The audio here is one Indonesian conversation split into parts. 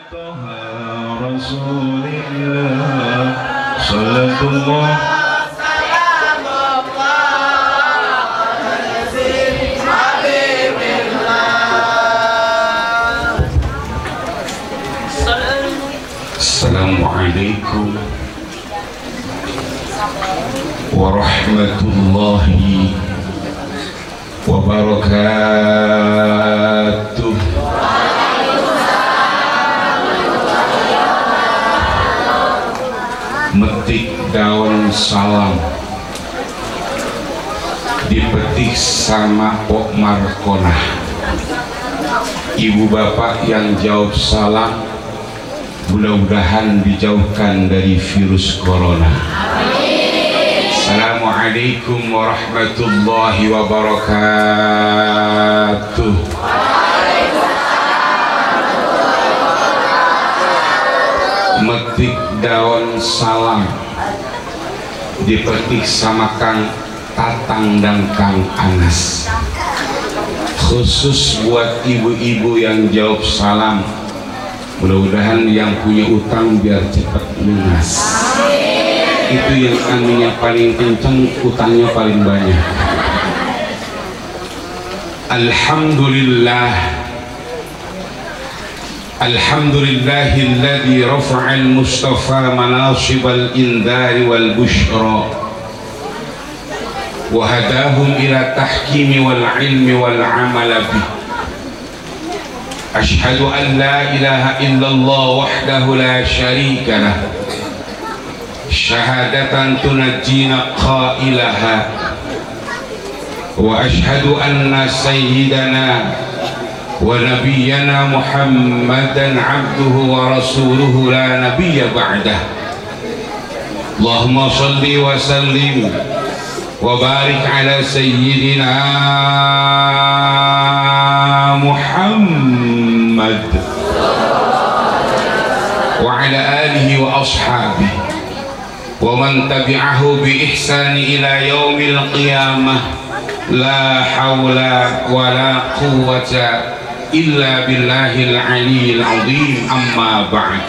Rasulillah sallallahu Assalamualaikum warahmatullahi wabarakatuh. Metik daun salam dipetik sama Pok Markonah. Ibu bapak yang jawab salam, mudah-mudahan dijauhkan dari virus corona. Assalamualaikum warahmatullahi wabarakatuh. Metik daun salam dipetik sama Kang Tatang dan Kang Anas. Khusus buat ibu-ibu yang jawab salam, mudah-mudahan yang punya utang biar cepat lunas. Itu yang aminnya paling kenceng, utangnya paling banyak. Alhamdulillah, alhamdulillahilladzi rafa'al mustafa manasibal indari wal bushra wa hadahum ila tahkimi wal ilmi wal amala bih. Ashhadu an la ilaha illallah wahdahu la syarika lah, syahadatan tunajjina qailaha, wa ashhadu anna sayyidana wa nabiyyana Muhammadan abduhu wa rasuluhu la nabiyya ba'dah. Allahumma salli wa sallim wa barik ala sayyidina Muhammad wa ala alihi wa ashabihi wa man tabi'ahu bi ihsani ila yaumil qiyamah. La hawla wa la quwwata illa billahil aliyyil azim. Amma ba'd.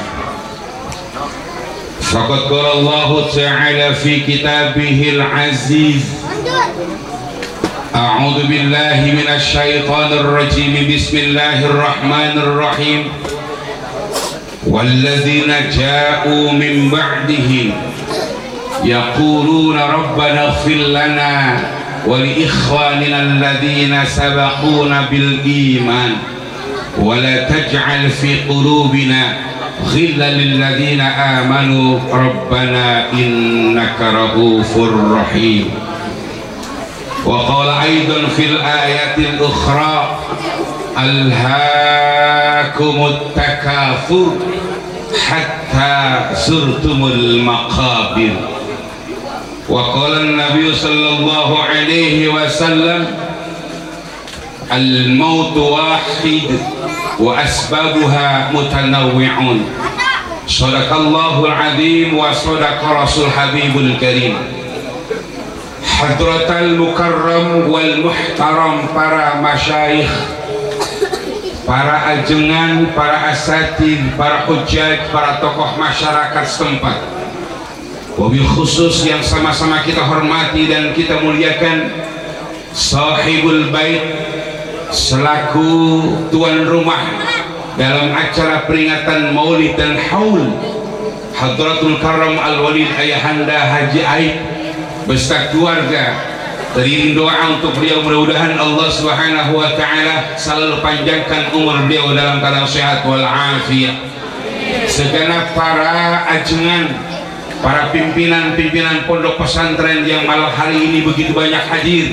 Faqad qala Allah ta'ala fi kitabihil aziz, a'udzu billahi minasy syaithanir rajim, bismillahir rahmanir rahim. Walladzina ja'u min ba'dihim yaquluna rabbana ighfir lana wa li ikhwanina alladhina sabaquna bil iman wa la taj'al fi qulubina ghillan lil ladzina amanu rabbana innaka raufur rahim. Wa qala aidan fil ayatil ukhra alhaakumut takafur hatta zurtumul maqabir. Wa qala an-nabiy sallallahu alaihi wasallam al-maut wahid wa asbabuha mutanawwi'un. Shadaqallahul azim wa shadaqa rasul habibul karim. Hadratal mukarram wal muhtaram, para masyayikh, para ajengan, para asatid, para hujjaj, para tokoh masyarakat setempat, wabil khusus yang sama-sama kita hormati dan kita muliakan sahibul bait selaku tuan rumah dalam acara peringatan Maulid dan Haul, Hadratul Karam Al-Walid Ayahanda Haji Aib beserta keluarga. Teriring doa untuk beliau, mudah-mudahan Allah Subhanahu wa taala selalu panjangkan umur beliau dalam keadaan sehat wal afiat. Segenap para ajengan, para pimpinan-pimpinan pondok pesantren yang malam hari ini begitu banyak hadir,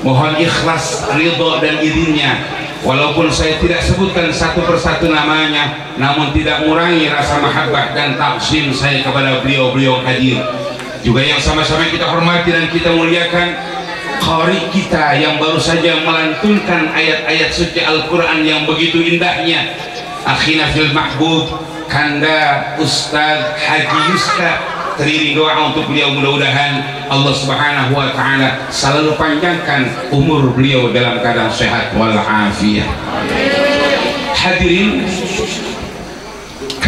mohon ikhlas, ridho dan izinnya. Walaupun saya tidak sebutkan satu persatu namanya, namun tidak mengurangi rasa mahabbah dan takzim saya kepada beliau-beliau hadir. Juga yang sama-sama kita hormati dan kita muliakan qari kita yang baru saja melantunkan ayat-ayat suci Al-Quran yang begitu indahnya, akhina fil mahbub Kanda Ustadz Haji Yuska. Teriring doa untuk beliau, mudah-mudahan Allah Subhanahu wa taala selalu panjangkan umur beliau dalam keadaan sehat wal afiat. Hadirin,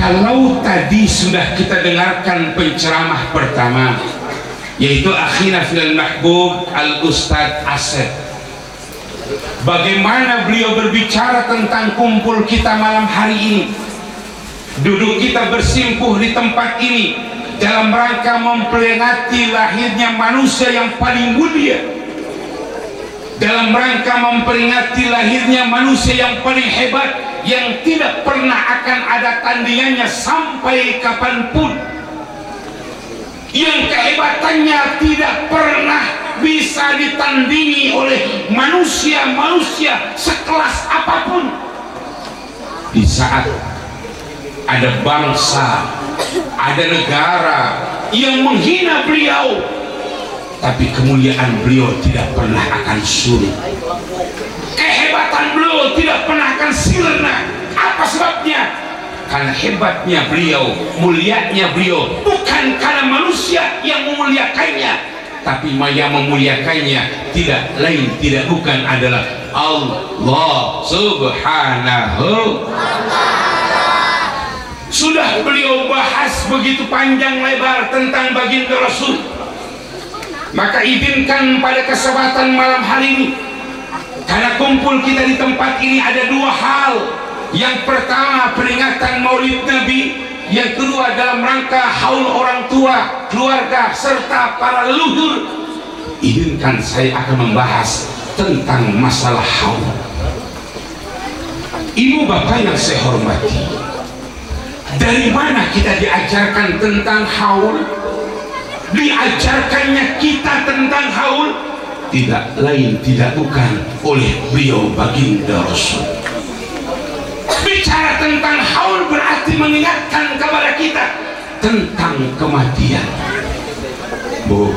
Kalau tadi sudah kita dengarkan penceramah pertama, yaitu akhina fil mahbub al-Ustadz Asep, bagaimana beliau berbicara tentang kumpul kita malam hari ini, duduk kita bersimpuh di tempat ini dalam rangka memperingati lahirnya manusia yang paling mulia, dalam rangka memperingati lahirnya manusia yang paling hebat, yang tidak pernah akan ada tandingannya sampai kapanpun, yang kehebatannya tidak pernah bisa ditandingi oleh manusia-manusia sekelas apapun. Di saat ada bangsa, ada negara yang menghina beliau, tapi kemuliaan beliau tidak pernah akan surut, kehebatan beliau tidak pernah akan sirna. Apa sebabnya? Karena hebatnya beliau, mulianya beliau bukan karena manusia yang memuliakannya, tapi yang memuliakannya tidak lain tidak bukan adalah Allah Subhanahu. Sudah beliau bahas begitu panjang lebar tentang baginda Rasul, maka izinkan pada kesempatan malam hari ini, karena kumpul kita di tempat ini ada dua hal. Yang pertama peringatan Maulid Nabi, yang kedua dalam rangka haul orang tua, keluarga serta para leluhur. Izinkan saya akan membahas tentang masalah haul. Ibu bapak yang saya hormati, dari mana kita diajarkan tentang haul? Diajarkannya kita tentang haul tidak lain tidak bukan oleh beliau baginda Rasul. Bicara tentang haul berarti mengingatkan kepada kita tentang kematian. Bu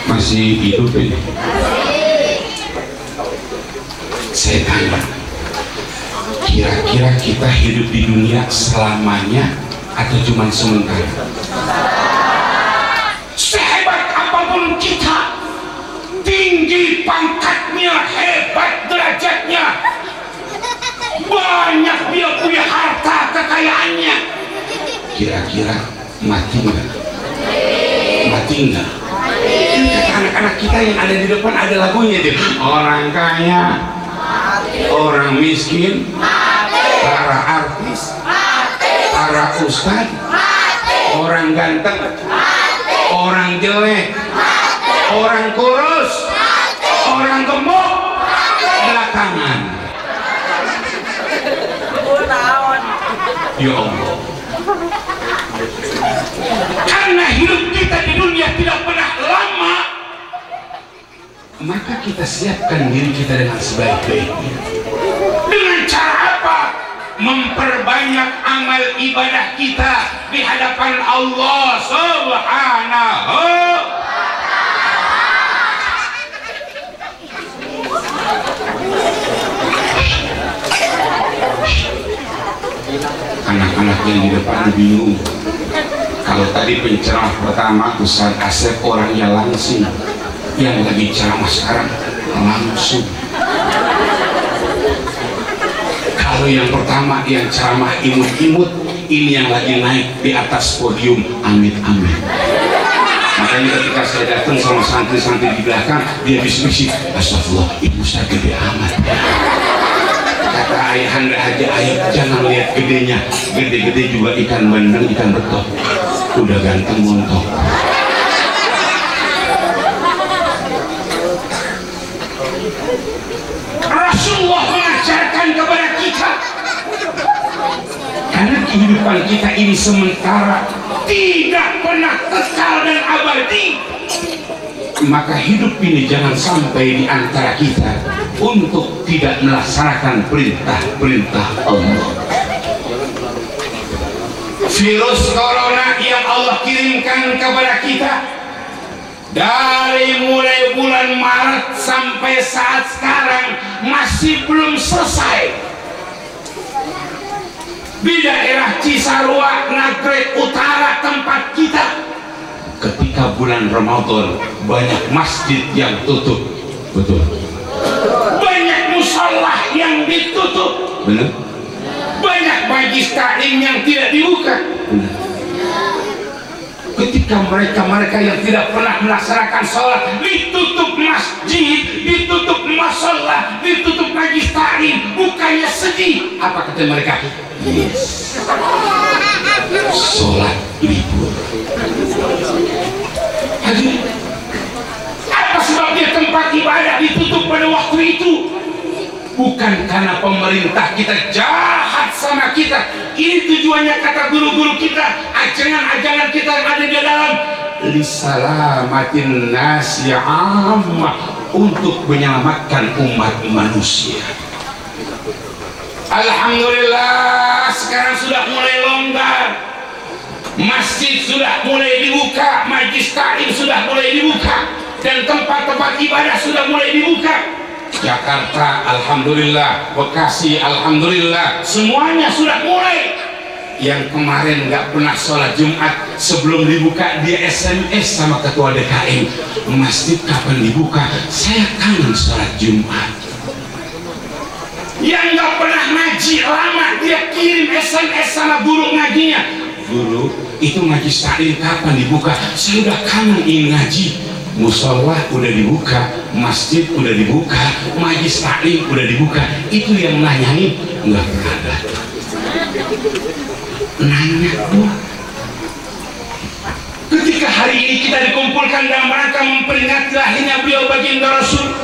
masih hidup ini? Saya tanya, kira-kira kita hidup di dunia selamanya atau cuma sementara? Sehebat apapun kita, tinggi pangkatnya, hebat derajatnya, banyak dia punya harta kekayaannya, kira-kira mati enggak? Mati enggak? Anak-anak kita yang ada di depan ada lagunya tuh, orang kaya, orang miskin, para artis, para ustad, orang ganteng, orang jelek, orang kurus, orang gemuk, belakangan. Ya Allah, karena hidup kita di dunia tidak pernah lama, maka kita siapkan diri kita dengan sebaik-baiknya. Dengan cara apa? Memperbanyak amal ibadah kita di hadapan Allah Subhanahu. Anak-anak yang di depan bingung. Kalau tadi penceramah pertama Ustadz Asep orangnya langsing, yang lagi ceramah sekarang langsung. Kalau yang pertama yang ceramah imut-imut, ini yang lagi naik di atas podium amit-amit. Makanya ketika saya datang sama santri-santri di belakang, dia bisik-bisik, astagfirullah, ibu saya gede amat. Kata ayahanda aja, ayah jangan lihat gedenya, gede-gede juga ikan bandeng, ikan betok, udah ganteng montok. Rasulullah mengajarkan kepada kita, karena kehidupan kita ini sementara, tidak pernah kekal dan abadi, maka hidup ini jangan sampai di antara kita untuk tidak melaksanakan perintah-perintah Allah. Virus corona yang Allah kirimkan kepada kita dari mulai bulan Maret sampai saat sekarang masih belum selesai. Di daerah Cisarua, Nagreg Utara tempat kita, ketika bulan Ramadan banyak masjid yang tutup, Betul. Banyak musola yang ditutup. Benar. Banyak majlis taklim yang tidak dibuka. Benar. Ketika mereka yang tidak pernah melaksanakan sholat, ditutup masjid, ditutup musola, ditutup majlis taklim, bukannya sedih. Apa kata mereka? Yes. Sholat libur. Apa sebabnya tempat ibadah ditutup pada waktu itu? Bukan karena pemerintah kita jahat sama kita. Ini tujuannya, kata guru-guru kita, ajangan-ajangan kita yang ada di dalam lisalamatin nasi ammah, untuk menyelamatkan umat manusia. Alhamdulillah sekarang sudah mulai longgar. Masjid sudah mulai dibuka, majlis taklim sudah mulai dibuka, dan tempat-tempat ibadah sudah mulai dibuka. Jakarta alhamdulillah, Bekasi alhamdulillah, semuanya sudah mulai. Yang kemarin nggak pernah sholat Jumat, sebelum dibuka dia SMS sama ketua DKM, masjid kapan dibuka, saya kangen sholat Jumat. Yang nggak pernah ngaji lama, dia kirim SMS sama guru ngajinya, guru itu ngaji taklim kapan dibuka, saya udah kangen ingin ngaji. Musola udah dibuka, masjid udah dibuka, majlis taklim udah dibuka. Itu yang nanyain nggak pernah datang. Nanya doang. Ketika hari ini kita dikumpulkan dalam rangka memperingati lahirnya beliau baginda Rasul,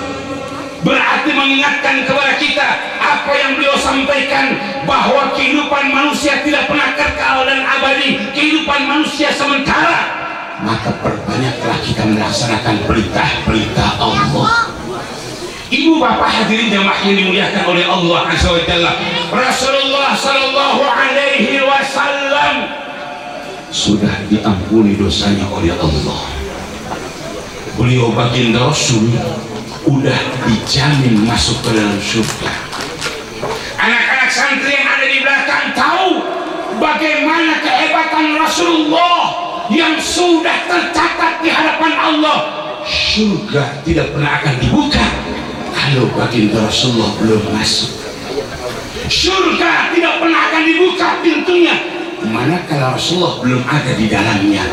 berarti mengingatkan kepada kita apa yang beliau sampaikan, bahwa kehidupan manusia tidak pernah kekal dan abadi, kehidupan manusia sementara. Maka perbanyaklah kita melaksanakan perintah-perintah Allah. Ibu bapak hadirin jamaah yang dimuliakan oleh Allah Azza wa Jalla, Rasulullah sallallahu alaihi wasallam sudah diampuni dosanya oleh Allah. Beliau baginda Rasul udah dijamin masuk ke dalam surga. Anak-anak santri yang ada di belakang tahu bagaimana kehebatan Rasulullah yang sudah tercatat di hadapan Allah. Surga tidak pernah akan dibuka kalau baginda Rasulullah belum masuk. Surga tidak pernah akan dibuka pintunya manakala Rasulullah belum ada di dalamnya.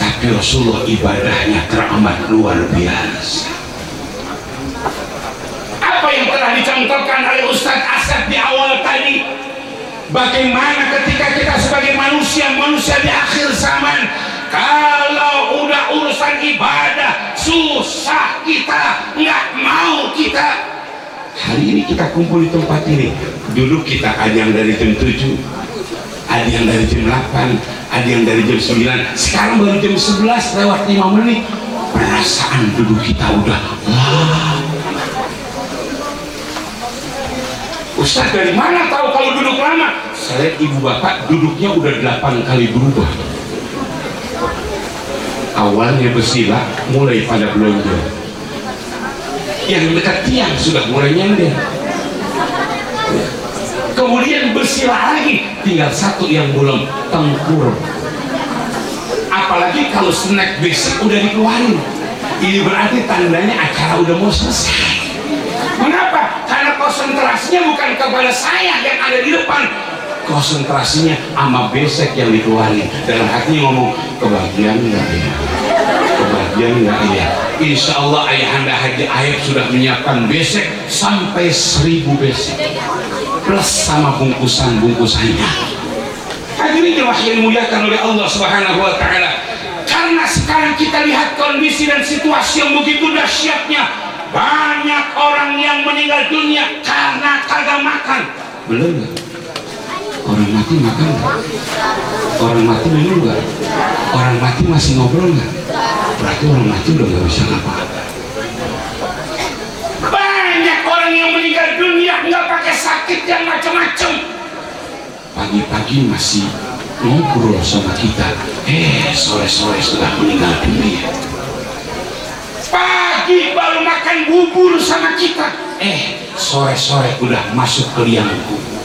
Tapi Rasulullah ibadahnya teramat luar biasa. Apa yang telah dicontohkan oleh Ustadz Asad di awal tadi, bagaimana ketika kita sebagai manusia di akhir zaman, kalau udah urusan ibadah susah kita, nggak mau kita. Hari ini kita kumpul di tempat ini, dulu kita ada yang dari jam 7, ada yang dari jam 8, ada yang dari jam 9, sekarang baru jam 11 lewat 5 menit. Perasaan duduk kita udah wah. Ustaz dari mana tahu kalau duduk lama? Saya ibu bapak duduknya udah 8 kali berubah. Awalnya bersila, mulai pada belanja. Yang dekat tiang sudah mulai nyender. Kemudian bersila lagi, tinggal satu yang belum, tengkur. Apalagi kalau snack basic udah dikeluarin, ini berarti tandanya acara udah mau selesai. Mengapa? Karena konsentrasinya bukan kepada saya yang ada di depan, konsentrasinya sama besek yang dikeluarin. Dalam hatinya ngomong, kebahagiaan enggak ya? Kebahagiaan enggak ya? Insya Allah ayahanda Haji Ayub sudah menyiapkan besek sampai 1000 besek plus sama bungkusan-bungkusannya. Hadirin yang dimuliakan oleh Allah Subhanahu wa Ta'ala, karena sekarang kita lihat kondisi dan situasi yang begitu dahsyatnya, banyak orang yang meninggal dunia karena kagak makan. Belum nggak? Orang mati makan nggak? Orang mati minum nggak? Orang mati masih ngobrol nggak? Berarti orang mati udah nggak bisa ngapa-ngapa. Banyak orang yang meninggal dunia nggak pakai sakit yang macam-macam, pagi-pagi masih ngobrol sama kita, sore-sore sudah meninggal dunia. Pagi baru makan bubur sama kita, sore-sore udah masuk ke liang kubur.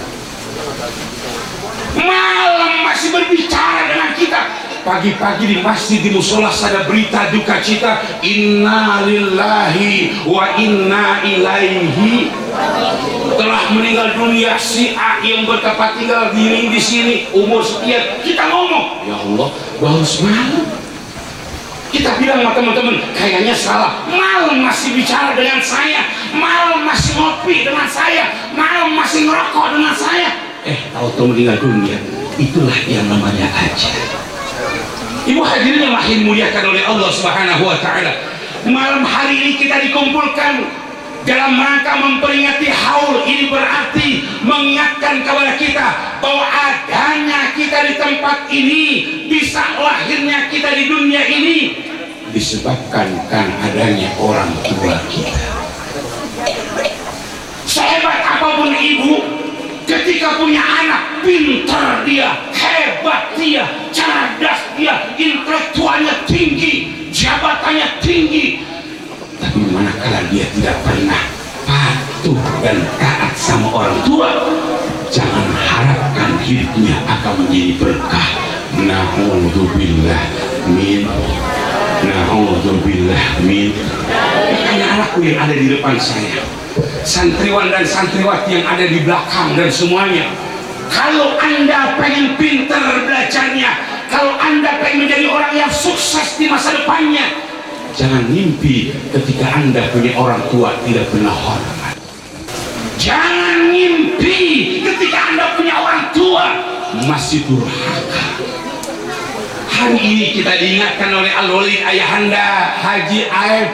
Malam masih berbicara dengan kita, pagi-pagi di masjid, di musola ada berita duka cita, inna lillahi wa inna ilaihi, telah meninggal dunia si A yang bertempat tinggal di sini umur sekian. Kita ngomong, ya Allah, bagus banget. Kita bilang sama teman-teman, kayaknya salah. Malam masih bicara dengan saya, malam masih ngopi dengan saya, malam masih ngerokok dengan saya. Tahu-tahu meninggal dunia. Itulah yang namanya ajar. Ibu hadirin yang makin muliakan oleh Allah Subhanahu wa Ta'ala, malam hari ini kita dikumpulkan dalam rangka memperingati haul. Ini berarti mengingatkan kepada kita bahwa adanya kita di tempat ini, bisa lahirnya kita di dunia ini disebabkan karena adanya orang tua kita. Sehebat apapun ibu, ketika punya anak, pintar dia, hebat dia, cerdas dia, intelektualnya tinggi, jabatannya tinggi, tapi manakala dia tidak pernah patuh dan taat sama orang tua, jangan harapkan hidupnya akan menjadi berkah. Na'udzubillah min, na'udzubillah min. Anak-anakku yang ada di depan saya, santriwan dan santriwati yang ada di belakang dan semuanya, kalau anda pengen pintar belajarnya, kalau anda pengen menjadi orang yang sukses di masa depannya, jangan mimpi ketika anda punya orang tua tidak pernah hormat. Jangan mimpi ketika anda punya orang tua masih durhaka. Hari ini kita diingatkan oleh Al-Walid Ayahanda Haji Aib,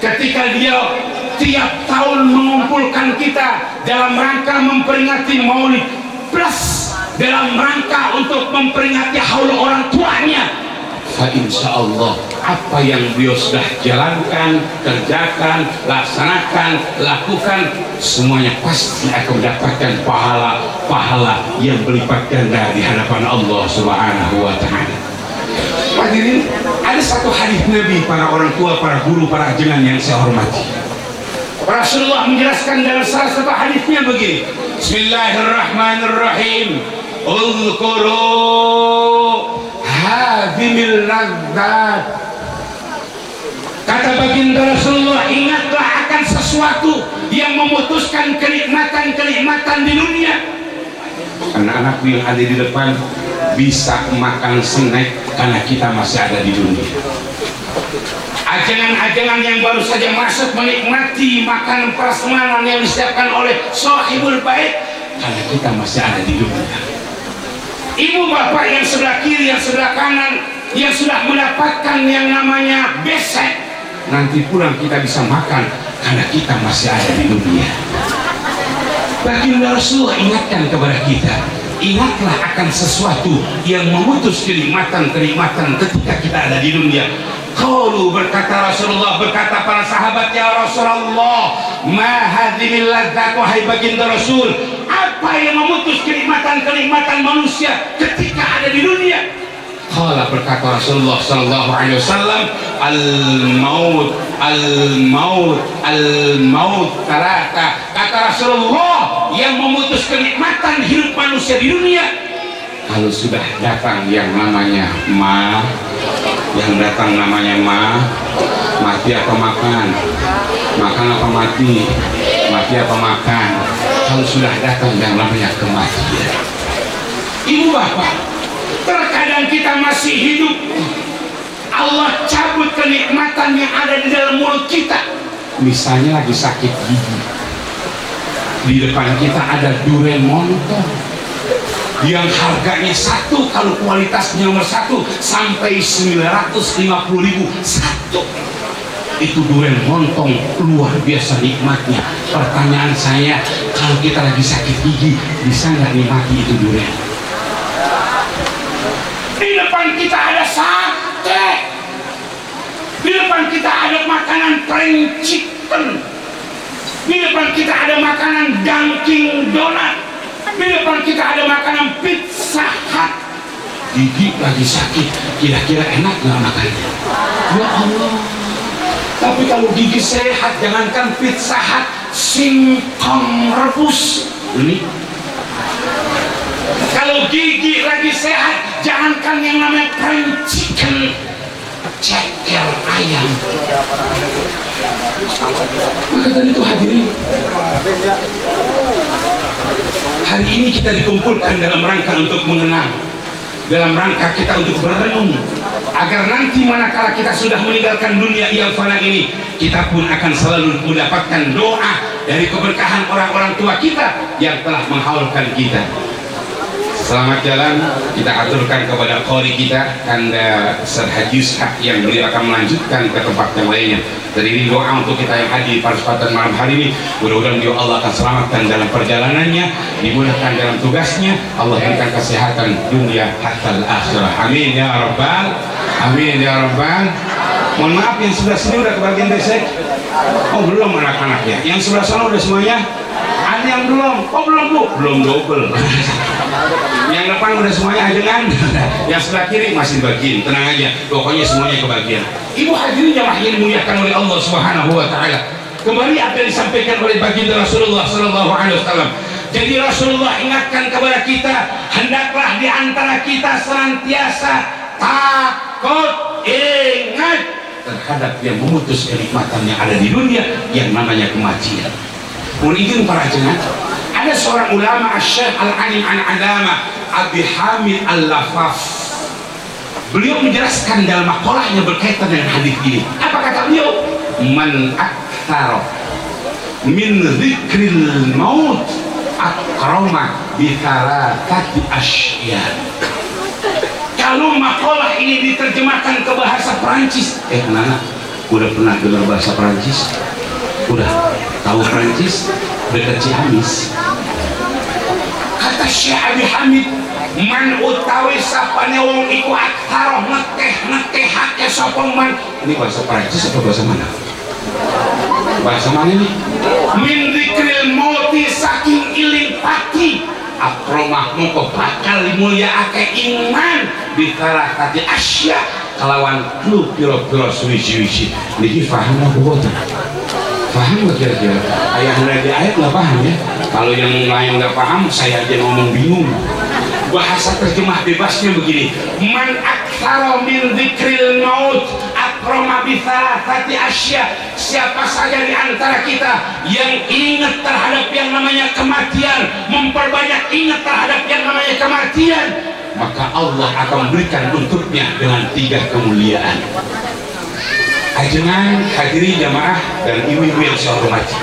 ketika dia tiap tahun mengumpulkan kita dalam rangka memperingati Maulid, plus dalam rangka untuk memperingati haul orang tuanya. Insya Allah apa yang beliau sudah jalankan, kerjakan, laksanakan, lakukan, semuanya pasti akan mendapatkan pahala yang berlipat ganda di hadapan Allah Subhanahu wa Ta'ala. Hadirin, ada satu hadis Nabi, para orang tua, para guru, para ajengan yang saya hormati. Rasulullah menjelaskan dalam salah satu hadisnya begini, Bismillahirrahmanirrahim, Uzkuru hadhimil ladzat. Kata baginda Rasulullah, ingatlah akan sesuatu yang memutuskan kenikmatan-kenikmatan di dunia. Anak-anak yang ada di depan bisa makan snack karena kita masih ada di dunia. Ajangan-ajangan yang baru saja masuk menikmati makanan prasmanan yang disiapkan oleh sahibul bait karena kita masih ada di dunia. Ibu bapak yang sebelah kiri, yang sebelah kanan, yang sudah mendapatkan yang namanya besek, nanti pulang kita bisa makan karena kita masih ada di dunia. Baginda Rasulullah ingatkan kepada kita, ingatlah akan sesuatu yang memutus kenikmatan-kenikmatan ketika kita ada di dunia. Qalu, berkata Rasulullah, berkata para sahabat, ya Rasulullah, ma hadhimil ladzat, wahai baginda Rasul, apa yang memutus kenikmatan-kenikmatan manusia ketika ada di dunia? Qala, berkata Rasulullah sallallahu alaihi wasallam, al-maut, al-maut, al-maut talata. Kata Rasulullah, yang memutus kenikmatan hidup manusia di dunia, kalau sudah datang yang namanya mati apa makan, makan apa mati, mati apa makan. Kalau sudah datang yang namanya kematian, ibu bapak, terkadang kita masih hidup, Allah cabut kenikmatan yang ada di dalam mulut kita. Misalnya lagi sakit gigi, di depan kita ada durian montong yang harganya satu, kalau kualitasnya nomor satu sampai 950.000 satu. Itu durian montong luar biasa nikmatnya. Pertanyaan saya, kalau kita lagi sakit gigi, bisa nggak nikmati itu durian? Di depan kita ada sate, di depan kita ada makanan plain chicken, di depan kita ada makanan Dunkin Donat, di depan kita ada makanan Pizza Hut. Gigi lagi sakit, kira-kira enak nggak makannya? Ya Allah. Tapi kalau gigi sehat, jangankan Pizza Hut, singkong rebus ini. Kalau gigi lagi sehat, jangankan yang namanya fried chicken, ceker ayam. Maka dari itu hadirin, hari ini kita dikumpulkan dalam rangka untuk mengenang, dalam rangka kita untuk berenung, agar nanti manakala kita sudah meninggalkan dunia yang fana ini, kita pun akan selalu mendapatkan doa dari keberkahan orang-orang tua kita yang telah menghaulkan kita. Selamat jalan kita aturkan kepada qori kita Kanda Ustaz Haji Yusha yang beliau akan melanjutkan ke tempat yang lainnya. Dari ini doa untuk kita yang hadir pada kesempatan malam hari ini, mudah-mudahan beliau Allah akan selamatkan dalam perjalanannya, dimudahkan dalam tugasnya, Allah berikan kesehatan dunia hatta akhirah. Amin ya rabbal, amin ya rabbal. Mohon maaf yang sebelah sini udah kebagian besek. Oh belum anak-anaknya. Yang sebelah sana udah semuanya. Ada yang belum. Oh belum bu. Belum double. Yang depan udah semuanya ajengan. Yang sebelah kiri masih bagian. Tenang aja. Pokoknya semuanya kebagian. Ibu hadirin jamaah yang dimuliakan oleh Allah Subhanahu Wa Taala. Kembali apa yang disampaikan oleh baginda Rasulullah Sallallahu Alaihi Wasallam. Jadi Rasulullah ingatkan kepada kita, hendaklah di antara kita senantiasa takut, ingat terhadap yang memutus kenikmatan yang ada di dunia yang namanya kematian. Muridin para jemaah, ada seorang ulama Asy-Syaikh Al-Alim Al-Alama Abi Hamid Al-Lafaf. Beliau menjelaskan dalam makalahnya berkaitan dengan hadis ini. Apa kata beliau? Man aktsara min dzikril maut akrama bi thalathati asya. Kalau makalah ini diterjemahkan ke bahasa Perancis, Nana, udah pernah dengar bahasa Perancis? Udah tahu Perancis? Dekat Ciamis. Kata Syekh Abi Hamid, man utawi sapane wong iku aktsara nekeh-nekehake sapa man. Ini bahasa Perancis atau bahasa mana? Bahasa mana ini? Min dzikril mauti, saking iling pati akromah mongko bakal dimulyakake iman bicara tadi asya kelawan lu piro-piro suwi-suwi. Niki paham apa boten? Paham nggak kira-kira? Ayah dari ayat nggak paham ya? Kalau yang lain nggak paham, saya aja ngomong bingung. Bahasa terjemah bebasnya begini: man aktsara min dzikril maut akrama bi thalathati asya. Siapa saja di antara kita yang ingat terhadap yang namanya kematian, memperbanyak ingat terhadap yang namanya kematian, maka Allah akan memberikan untuknya dengan 3 kemuliaan. Ajengan hadirin jamaah dan ibu-ibu yang saya hormati,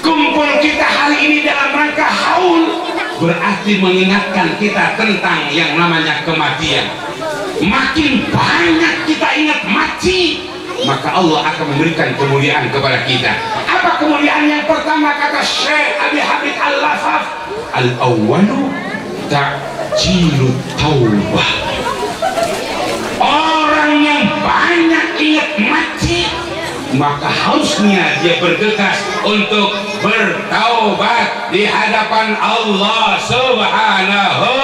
kumpul kita hari ini dalam rangka haul berarti mengingatkan kita tentang yang namanya kematian. Makin banyak kita ingat mati, maka Allah akan memberikan kemuliaan kepada kita. Apa kemuliaan yang pertama? Kata Syekh Abi Hamid Al-Lafaf, al-awwalu ta'jilut taubah. Orang yang banyak ingat mati, maka harusnya dia bergegas untuk bertaubat di hadapan Allah Subhanahu.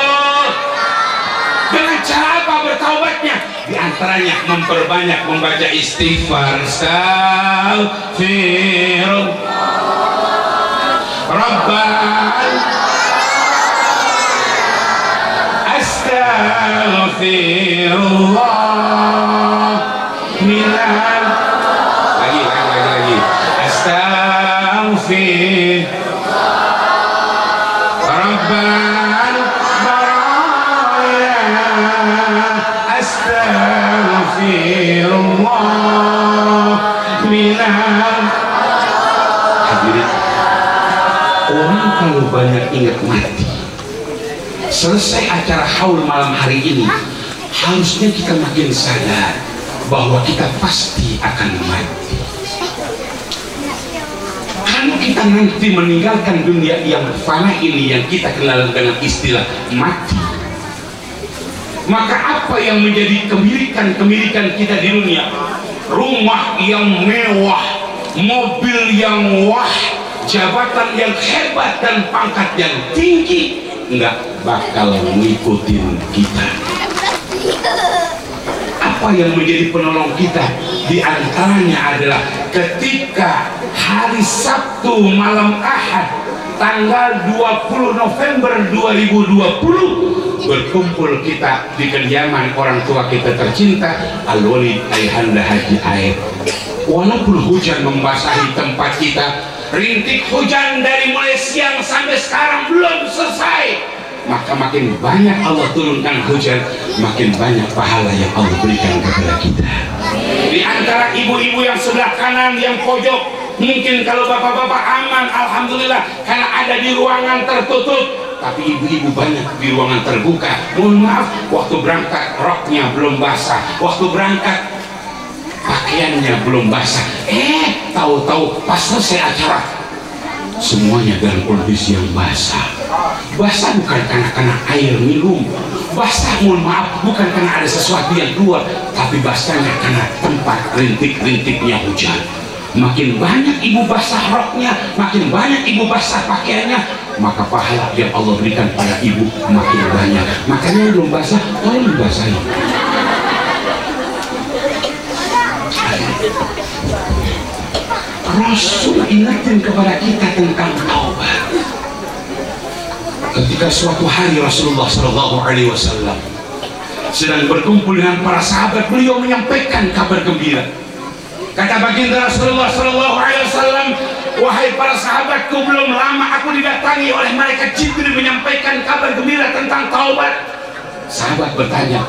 Dengan cara apa bertaubatnya? Di antaranya memperbanyak membaca istighfar. Astaghfirullah Rabbal Astaghfirullah minal lagi Astaghfirullah Rabbal baraya Astaghfirullah minal. Hadirin, orang kalau banyak ingat mati, selesai acara haul malam hari ini, harusnya kita makin sadar bahwa kita pasti akan mati. Kalau kita nanti meninggalkan dunia yang fana ini yang kita kenal dengan istilah mati, maka apa yang menjadi kemilikan kita di dunia? Rumah yang mewah, mobil yang wah, jabatan yang hebat dan pangkat yang tinggi nggak bakal ngikutin kita. Apa yang menjadi penolong kita? Di antaranya adalah ketika hari Sabtu malam Ahad tanggal 20 November 2020 berkumpul kita di kediaman orang tua kita tercinta Al-Walid Ayhanda Haji Aib. Walaupun hujan membasahi tempat kita, rintik hujan dari mulai siang sampai sekarang belum selesai, maka makin banyak Allah turunkan hujan, makin banyak pahala yang Allah berikan kepada kita. Di antara ibu-ibu yang sebelah kanan, yang pojok, mungkin kalau bapak-bapak aman, alhamdulillah, karena ada di ruangan tertutup. Tapi ibu-ibu banyak di ruangan terbuka. Mohon maaf, waktu berangkat roknya belum basah, waktu berangkat pakaiannya belum basah. Tahu-tahu pas selesai acara semuanya dalam kondisi yang basah. Basah bukan karena air minum, basah mohon maaf bukan karena ada sesuatu yang keluar, tapi basahnya karena tempat rintik-rintiknya hujan. Makin banyak ibu basah roknya, makin banyak ibu basah pakaiannya, maka pahala yang Allah berikan pada ibu makin banyak. Makanya belum basah, tolong dibasahi. Rasul ingatin kepada kita tentang taubat. Ketika suatu hari Rasulullah SAW sedang berkumpul dengan para sahabat, beliau menyampaikan kabar gembira. Kata baginda Rasulullah SAW, wahai para sahabatku, belum lama aku didatangi oleh malaikat Jibril menyampaikan kabar gembira tentang taubat. Sahabat bertanya,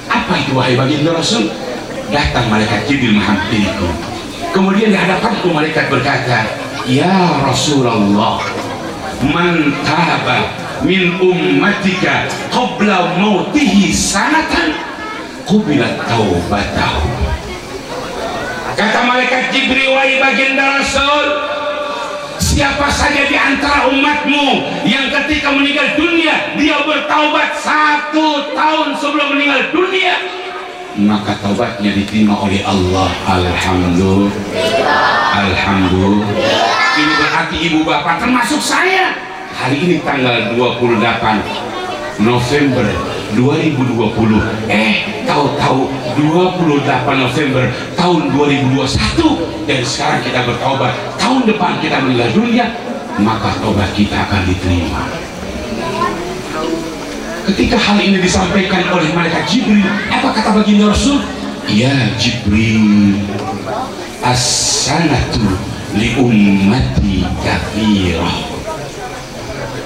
apa itu wahai baginda Rasul? Datang malaikat Jibril menghampiriku. Kemudian di hadapanku malaikat berkata, ya Rasulullah, man taba min ummatika qabla mautihi sanatan qubilat taubatahu. Kata malaikat Jibril, wahai baginda Rasul, siapa saja di antara umatmu yang ketika meninggal dunia dia bertaubat 1 tahun sebelum meninggal dunia, maka taubatnya diterima oleh Allah. Alhamdulillah. Alhamdulillah. Ini berarti ibu bapak termasuk saya. Hari ini tanggal 28 November 2020. Tahu-tahu 28 November tahun 2021, dan sekarang kita bertaubat. Tahun depan kita meninggal dunia, maka taubat kita akan diterima. Ketika hal ini disampaikan oleh malaikat Jibril, apa kata baginda Rasul? Ya Jibril, as-sanatu li ummati kathirah.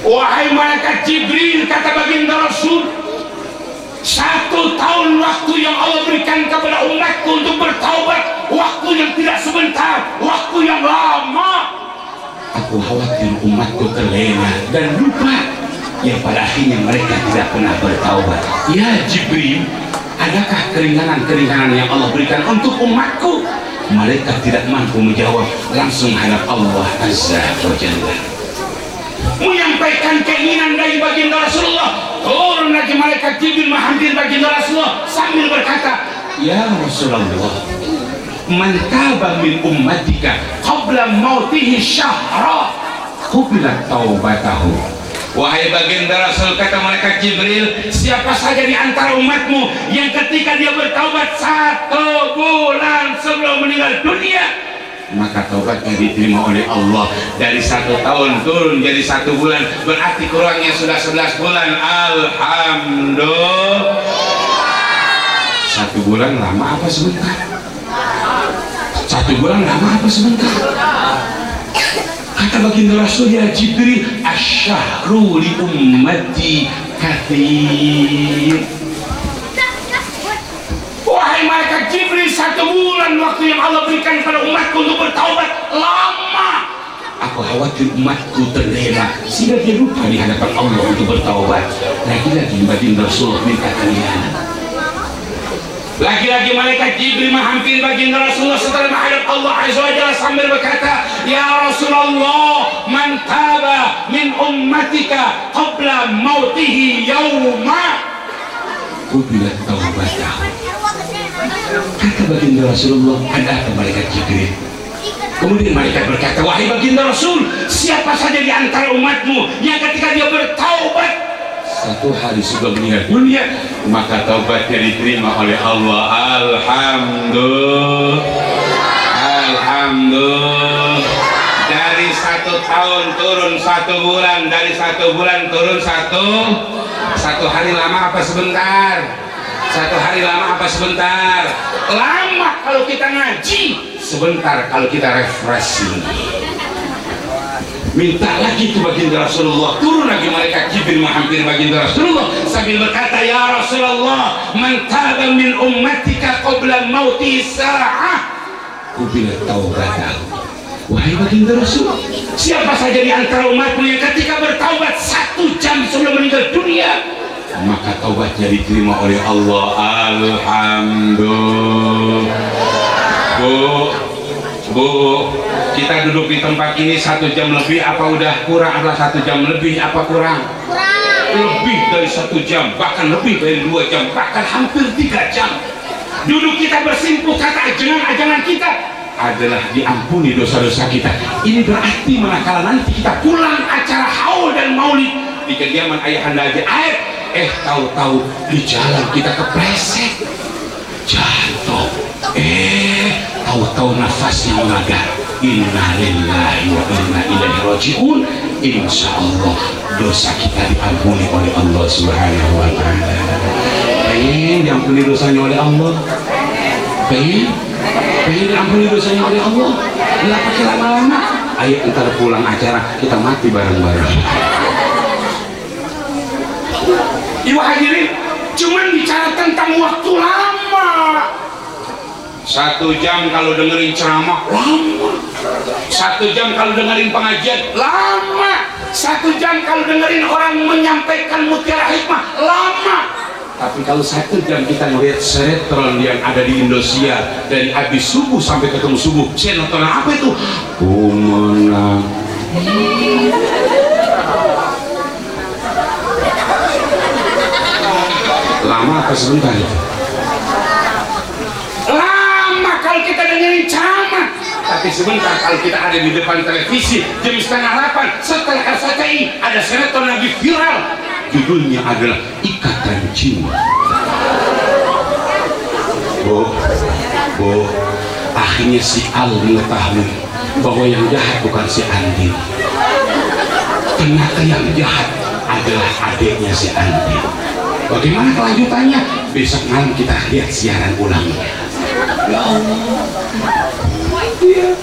Wahai malaikat Jibril, kata baginda Rasul, 1 tahun waktu yang Allah berikan kepada umatku untuk bertaubat, waktu yang tidak sebentar, waktu yang lama. Aku khawatir umatku terlena dan lupa, yang pada akhirnya mereka tidak pernah bertaubat. Ya Jibril, adakah keringanan-keringanan yang Allah berikan untuk umatku? Mereka tidak mampu menjawab, langsung hadap Allah Azza wa Jalla. Menyampaikan keinginan dari baginda Rasulullah, turun lagi malaikat Jibril menghampiri baginda Rasulullah sambil berkata, ya Rasulullah, man taba min ummatika qabla mautihi syahra qubilat taubatahu. Wahai baginda Rasul, kata malaikat Jibril, siapa saja di antara umatmu yang ketika dia bertaubat 1 bulan sebelum meninggal dunia, maka taubatnya diterima oleh Allah. Dari 1 tahun turun jadi 1 bulan, berarti kurangnya sudah 11 bulan. Alhamdulillah. 1 bulan lama apa sebentar? 1 bulan lama apa sebentar? Kata baginda Rasul, ya Jibril, asyahru li ummati kathir. Wahai malaikat Jibril, 1 bulan waktu yang Allah berikan kepada umatku untuk bertaubat lama. Aku khawatir umatku terlena sehingga dia lupa di hadapan Allah untuk bertaubat. Lagi-lagi baginda Rasul minta keringanan. Lagi-lagi malaikat Jibril menghampiri baginda Rasulullah setelah menghadap Allah Azza wa Jalla sambil berkata, ya Rasulullah, man taba min ummatika qabla mautihi yawma qubilat taubatahu. Kata baginda Rasulullah, ada apa malaikat Jibril? Kemudian malaikat berkata, wahai baginda Rasul, siapa saja di antara umatmu yang ketika dia bertaubat 1 hari sebelum meninggal dunia, maka taubatnya diterima oleh Allah. Alhamdulillah. Alhamdulillah. Dari 1 tahun turun 1 bulan, dari 1 bulan turun satu hari. Lama apa sebentar? 1 hari lama apa sebentar? Lama kalau kita ngaji, sebentar kalau kita refreshing. Minta lagi itu baginda Rasulullah, turun lagi malaikat Jibril menghampiri baginda Rasulullah sambil berkata, ya Rasulullah, man taba min ummatika qabla mauti sa'ah qubila taubatahu. Wahai baginda Rasul, siapa saja di antara umatmu yang ketika bertaubat 1 jam sebelum meninggal dunia, maka taubatnya diterima oleh Allah. Alhamdulillah. Bu, kita duduk di tempat ini 1 jam lebih apa udah kurang? Adalah 1 jam lebih apa kurang? Lebih dari 1 jam, bahkan lebih dari 2 jam, bahkan hampir 3 jam. Duduk kita bersimpuh, kata ajangan kita adalah diampuni dosa-dosa kita. Ini berarti manakala nanti kita pulang acara haul dan maulid di kediaman ayahanda ajaib, tahu-tahu di jalan kita kepleset, jatuh, tahu-tahu nafasnya mengagar. Innalillahi wa inna ilaihi raji'un. Insya Allah dosa kita diampuni oleh Allah Subhanahu wa ta'ala. Pengen diampuni dosanya oleh Allah? Pengen diampuni dosanya oleh Allah? Nggak pakai lama-lama. Ayo ntar pulang acara kita mati bareng-bareng. Ibu hadirin, cuman bicara tentang waktu lama. 1 jam kalau dengerin ceramah lama, 1 jam kalau dengerin pengajian lama, 1 jam kalau dengerin orang menyampaikan mutiara hikmah lama. Tapi kalau 1 jam kita ngeliat sinetron yang ada di Indosiar dari habis subuh sampai ketemu subuh, sinetron apa itu? Kumenang. Lama apa sebentar itu? Kalau kita dengerin ceramah, tapi sebentar kalau kita ada di depan televisi jam 7:30 setelah RCTI ada sinetron lagi viral, judulnya adalah Ikatan Cinta. Bu, akhirnya si Al mengetahui bahwa yang jahat bukan si Andi, ternyata yang jahat adalah adiknya si Andi. Bagaimana kelanjutannya? Besok malam kita lihat siaran ulangnya. Ya Allah,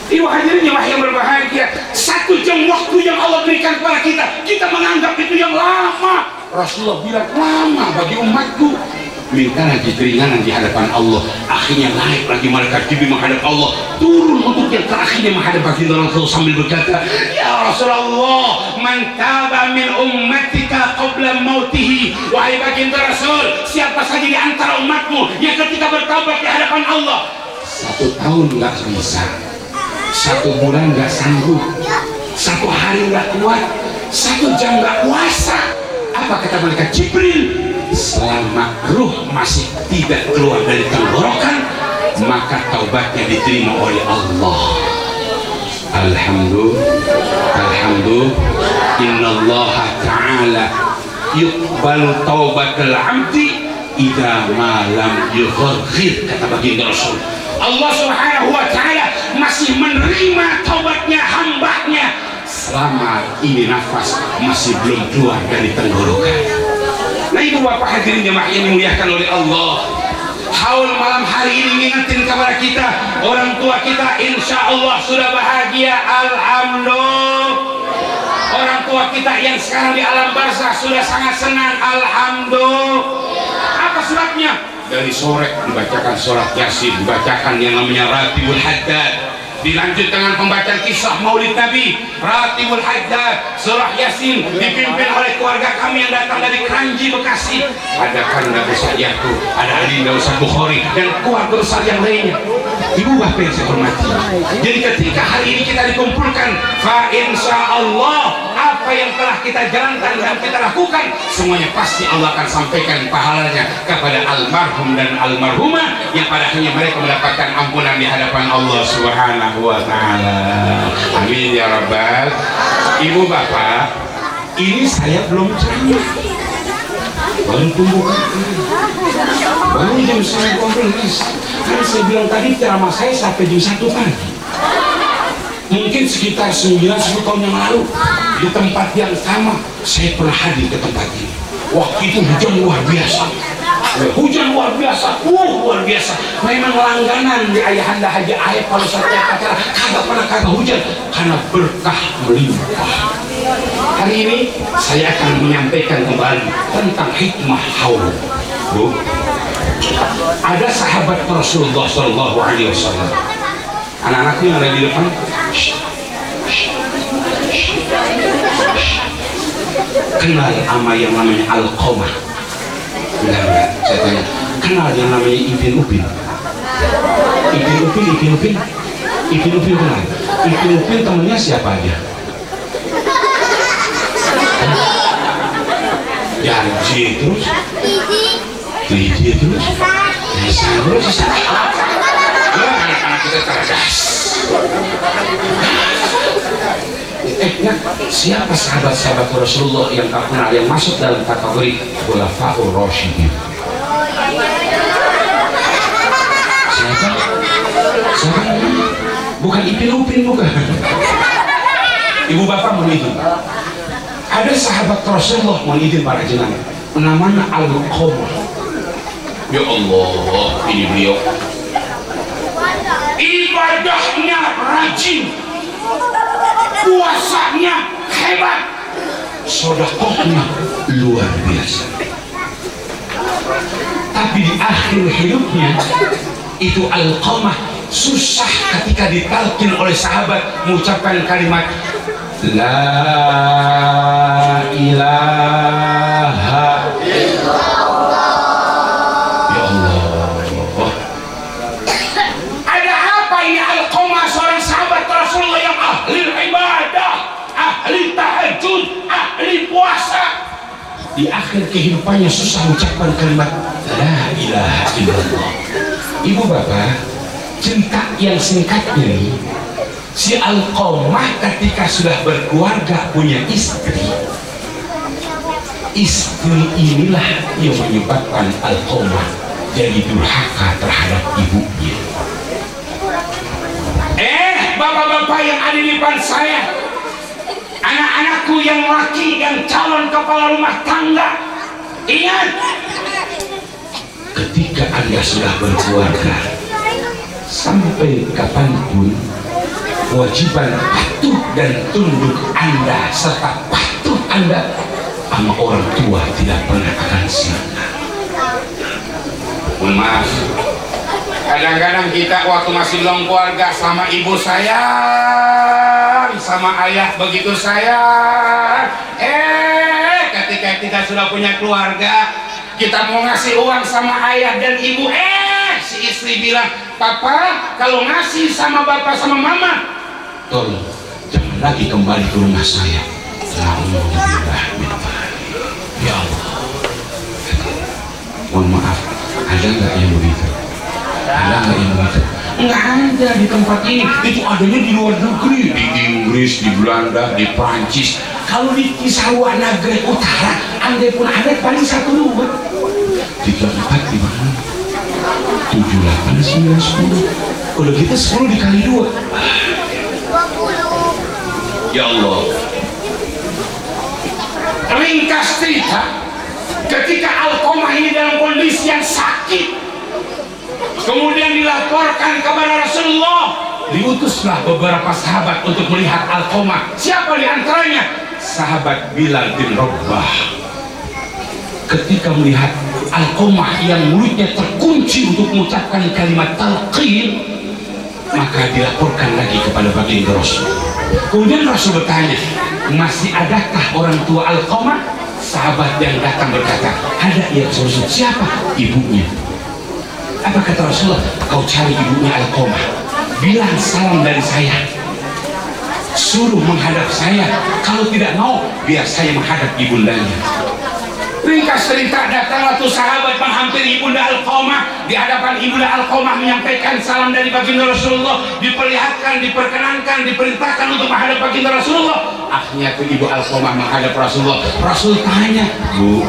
ibu hadirin yang berbahagia, 1 jam waktu yang Allah berikan kepada kita menganggap itu yang lama. Rasulullah bilang lama bagi umatku. Minta lagi keringanan di hadapan Allah. Akhirnya naik lagi malaikat Jibril menghadap Allah, turun untuk yang terakhirnya menghadap baginda Rasul sambil berkata, ya Rasulullah, man taba min ummatika qabla mautihi. Wahai baginda Rasul, siapa saja di antara umatmu yang ketika bertaubat di hadapan Allah 1 tahun nggak bisa, 1 bulan nggak sanggup, 1 hari nggak kuat, 1 jam nggak puasa, apa kata malaikat Jibril? Selama ruh masih tidak keluar dari tenggorokan, maka taubatnya diterima oleh Allah. Alhamdulillah, innallaha ta'ala yuqbalu taubatal 'abdi idza ma lam yugharghir, kata baginda Rasul. Allah Subhanahu wa ta'ala masih menerima taubatnya hambanya selama ini nafas masih belum keluar dari tenggorokan. Nah, ibu bapak hadirin jemaah yang dimuliakan oleh Allah, haul malam hari ini ngingetin kepada kita, orang tua kita insya Allah sudah bahagia, alhamdulillah. Orang tua kita yang sekarang di alam barzakh sudah sangat senang, alhamdulillah. Apa sebabnya? Dari sore dibacakan surat Yasin, dibacakan yang namanya Ratibul Haddad, dilanjut dengan pembacaan kisah Maulid Nabi, Ratibul Haddad, surah Yasin, dipimpin oleh keluarga kami yang datang dari Kranji, Bekasi. Ada Kanda Besar Yaku, ada Adinda Ustaz Bukhari, dan keluarga besar yang lainnya. Ibu bapak yang saya hormati, jadi ketika hari ini kita dikumpulkan, fa insya Allah apa yang telah kita jalankan dan kita lakukan semuanya pasti Allah akan sampaikan pahalanya kepada almarhum dan almarhumah yang pada akhirnya mereka mendapatkan ampunan di hadapan Allah Subhanahu wa ta'ala. Amin ya rabbal. Ibu bapak, ini saya belum ceramah, baru pembukaan, baru jam 9:12. Kan saya bilang tadi ceramah saya sampai jam 1 pagi. Mungkin sekitar 9-10 tahun yang lalu di tempat yang sama saya pernah hadir ke tempat ini. Waktu itu hujan luar biasa. Luar biasa. Memang langganan di Ayahanda Haji Aep kalau setiap acara kagak hujan karena berkah melimpah. Hari ini saya akan menyampaikan kembali tentang hikmah haul. Bu, ada sahabat Rasulullah Shallallahu Alaihi Wasallam. Anak-anakku yang ada di depan, kenal sama yang namanya Alqamah? Enggak, saya tanya. Kenal yang namanya Ibn Upin? Ibn Upin kenal? Ibn Upin temennya siapa aja? Janji terus? Lidi terus? Nisa terus? Anak-anak kita cerdas. Siapa sahabat-sahabat Rasulullah yang tak kenal yang masuk dalam kategori Khulafaur Rasyidin? Siapa? Bukan Ibn Upin, bukan. Ibu bapak mohon izin. Ada sahabat Rasulullah mohon izin para jenengan. Namanya Alqamah. Ya Allah, ini beliau. Ibadahnya rajin, puasanya hebat, sedekahnya luar biasa. Tapi di akhir hidupnya itu Alqamah susah ketika ditalkin oleh sahabat mengucapkan kalimat La ilaha illallah. Ya Allah, ada apa ini Alqamah, seorang sahabat Rasulullah yang ahli ibadah, ahli tahajud, ahli puasa, di akhir kehidupannya susah mengucapkan kalimat La ilaha illallah. Ibu bapak, cerita yang singkatnya nih, si Alqamah ketika sudah berkeluarga punya istri inilah yang menyebabkan Alqamah jadi durhaka terhadap ibunya. Bapak-bapak yang ada di depan saya, anak-anakku yang laki, yang calon kepala rumah tangga, ingat, ketika Anda sudah berkeluarga, sampai kapanpun kewajiban patuh dan tunduk Anda serta patuh Anda sama orang tua tidak pernah akan sirna. Mohon maaf, kadang-kadang kita waktu masih belum keluarga sama ibu sayang, sama ayah begitu sayang. Ketika kita sudah punya keluarga, kita mau ngasih uang sama ayah dan ibu, si istri bilang, Papa kalau ngasih sama bapak sama mama, tolong jangan lagi kembali ke rumah saya. Ya Allah, mohon maaf, ada nggak yang begitu? Nggak ada di tempat ini. Itu adanya di luar negeri, di Inggris, di Belanda, di Prancis. Kalau di Kisarua Nagrek Utara, andai pun ada paling 1, 2, 3, 4, 5, 6, 7, 8, 9, 10. Kalau kita 10 dikali 2, 20. Ya Allah. Ringkas cerita, ketika Alqamah ini dalam kondisi yang sakit, kemudian dilaporkan kepada Rasulullah, diutuslah beberapa sahabat untuk melihat Alqamah. Siapa di antaranya? Sahabat Bilal bin Rabah. Ketika melihat Alqamah yang mulutnya terkunci untuk mengucapkan kalimat talqin, maka dilaporkan lagi kepada baginda Rasul. Kemudian Rasul bertanya, masih adakah orang tua Alqamah? Sahabat yang datang berkata, ada ya Rasul. Siapa? Ibunya. Apa kata Rasulullah? Kau cari ibunya Alqamah, bilang salam dari saya, suruh menghadap saya. Kalau tidak mau, biar saya menghadap ibundanya. Ringkas cerita, datanglah tuh sahabat menghampiri ibunda Alqamah. Di hadapan ibunda Alqamah menyampaikan salam dari baginda Rasulullah, diperlihatkan, diperkenankan, diperintahkan untuk menghadap baginda Rasulullah. Akhirnya tuh ibu Alqamah menghadap Rasulullah. Rasul tanya, Bu,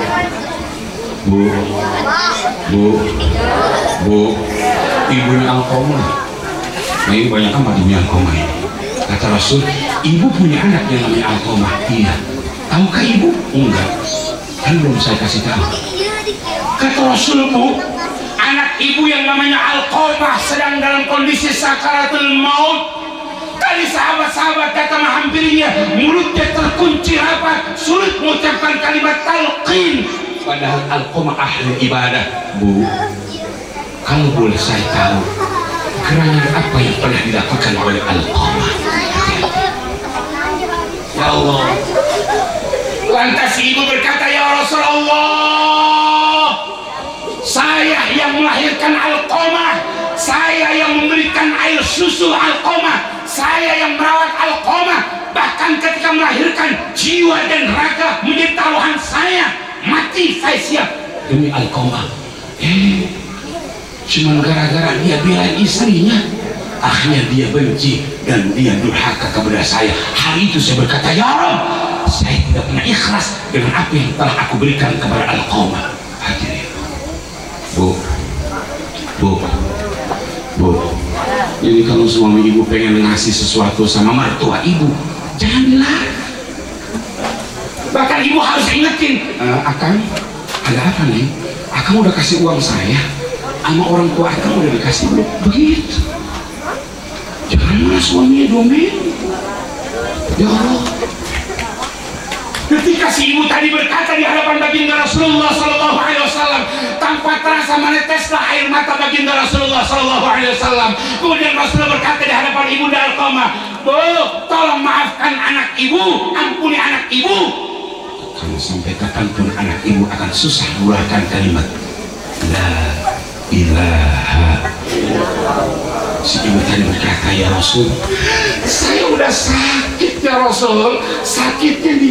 ibunya Alqamah. Nah, ini banyak amat ibunya Alqamah ini. Kata Rasul, ibu punya anak yang namanya Alqamah. Iya. Tahukah ibu? Enggak. Kan belum saya kasih tahu. Kata Rasul, Bu, anak ibu yang namanya Alqamah sedang dalam kondisi sakaratul maut. Tadi sahabat-sahabat kata menghampirinya, mulutnya terkunci rapat, sulit mengucapkan kalimat talqin. Padahal Alqamah ahli ibadah. Bu, kamu boleh saya tahu gerangan apa yang pernah dilakukan oleh Alqamah? Ya Allah. Lantas ibu berkata, ya Rasulullah, saya yang melahirkan Alqamah, saya yang memberikan air susu Alqamah, saya yang merawat Alqamah, bahkan ketika melahirkan jiwa dan raga menjadi taruhan saya, mati saya siap demi Alqamah. Cuman gara-gara dia belain istrinya, akhirnya dia benci dan dia durhaka kepada saya. Hari itu saya berkata, ya Rabb, saya tidak pernah ikhlas dengan apa yang telah aku berikan kepada Alqamah. Hadirin, Bu, jadi kalau suami ibu pengen ngasih sesuatu sama mertua ibu, jangan dilarang. Bahkan ibu harus ingetin, Akang, ada apa nih? Akang udah kasih uang saya, sama orang tua Akang udah dikasih belum? Begitu. Jangan malah suaminya domen. Ya Allah. Ketika si ibu tadi berkata di hadapan baginda Rasulullah Sallallahu Alaihi Wasallam, tanpa terasa meneteslah air mata baginda Rasulullah Sallallahu Alaihi Wasallam. Kemudian Rasulullah berkata di hadapan ibunda Alqamah, Bu, tolong maafkan anak ibu, ampuni anak ibu. Karena sampai kapanpun anak ibu akan susah mengeluarkan kalimat La ilaha. Si ibu tadi berkata, ya Rasul, saya udah sakit ya Rasul, sakitnya di.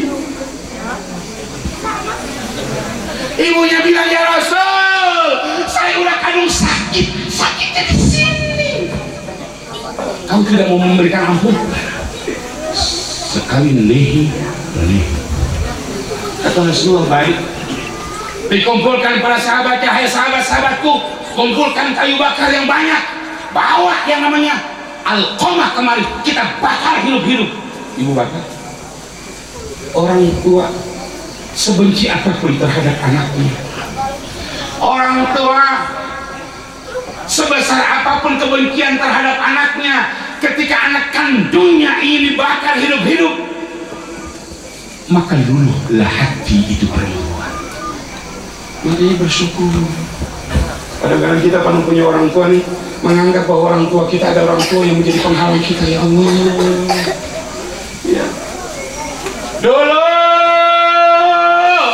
Ibunya bilang, ya Rasul, saya udah kandung sakit, sakitnya di sini. Kamu tidak mau memberikan ampun? Sekali lehi. Kata Rasulullah, baik. Dikumpulkan para sahabatnya, hai sahabat-sahabatku, kumpulkan kayu bakar yang banyak, bawa yang namanya Alqamah kemari, kita bakar hidup-hidup. Ibu bakar. Orang tua sebenci apapun terhadap anaknya, orang tua sebesar apapun kebencian terhadap anaknya, ketika anak kandungnya ini dibakar hidup-hidup, maka luluhlah hati itu perempuan. Makanya bersyukur. Kadang-kadang kita pernah punya orang tua nih, menganggap bahwa orang tua kita ada orang tua yang menjadi penghalang kita. Ya Allah, ya. Dulu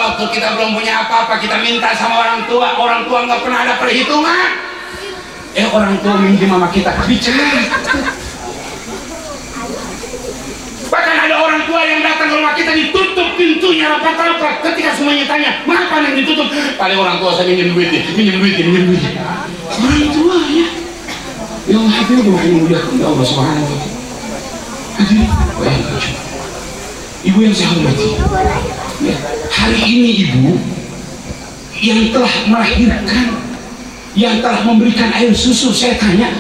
waktu kita belum punya apa-apa, kita minta sama orang tua nggak pernah ada perhitungan. Orang tua minjem sama kita dicelah. Bahkan ada orang tua yang datang ke rumah kita ditutup pintunya rapat-rapat. Ketika semuanya tanya, mengapa yang ditutup? Paling orang tua saya minjem duit. Orang tua ya. Ya Allah, hati udah makin mulia kepada Allah Subhanahu wa Ta'ala. Hadirin, bayangkan coba. Ibu yang saya hormati, ya, hari ini ibu yang telah melahirkan, yang telah memberikan air susu, saya tanya,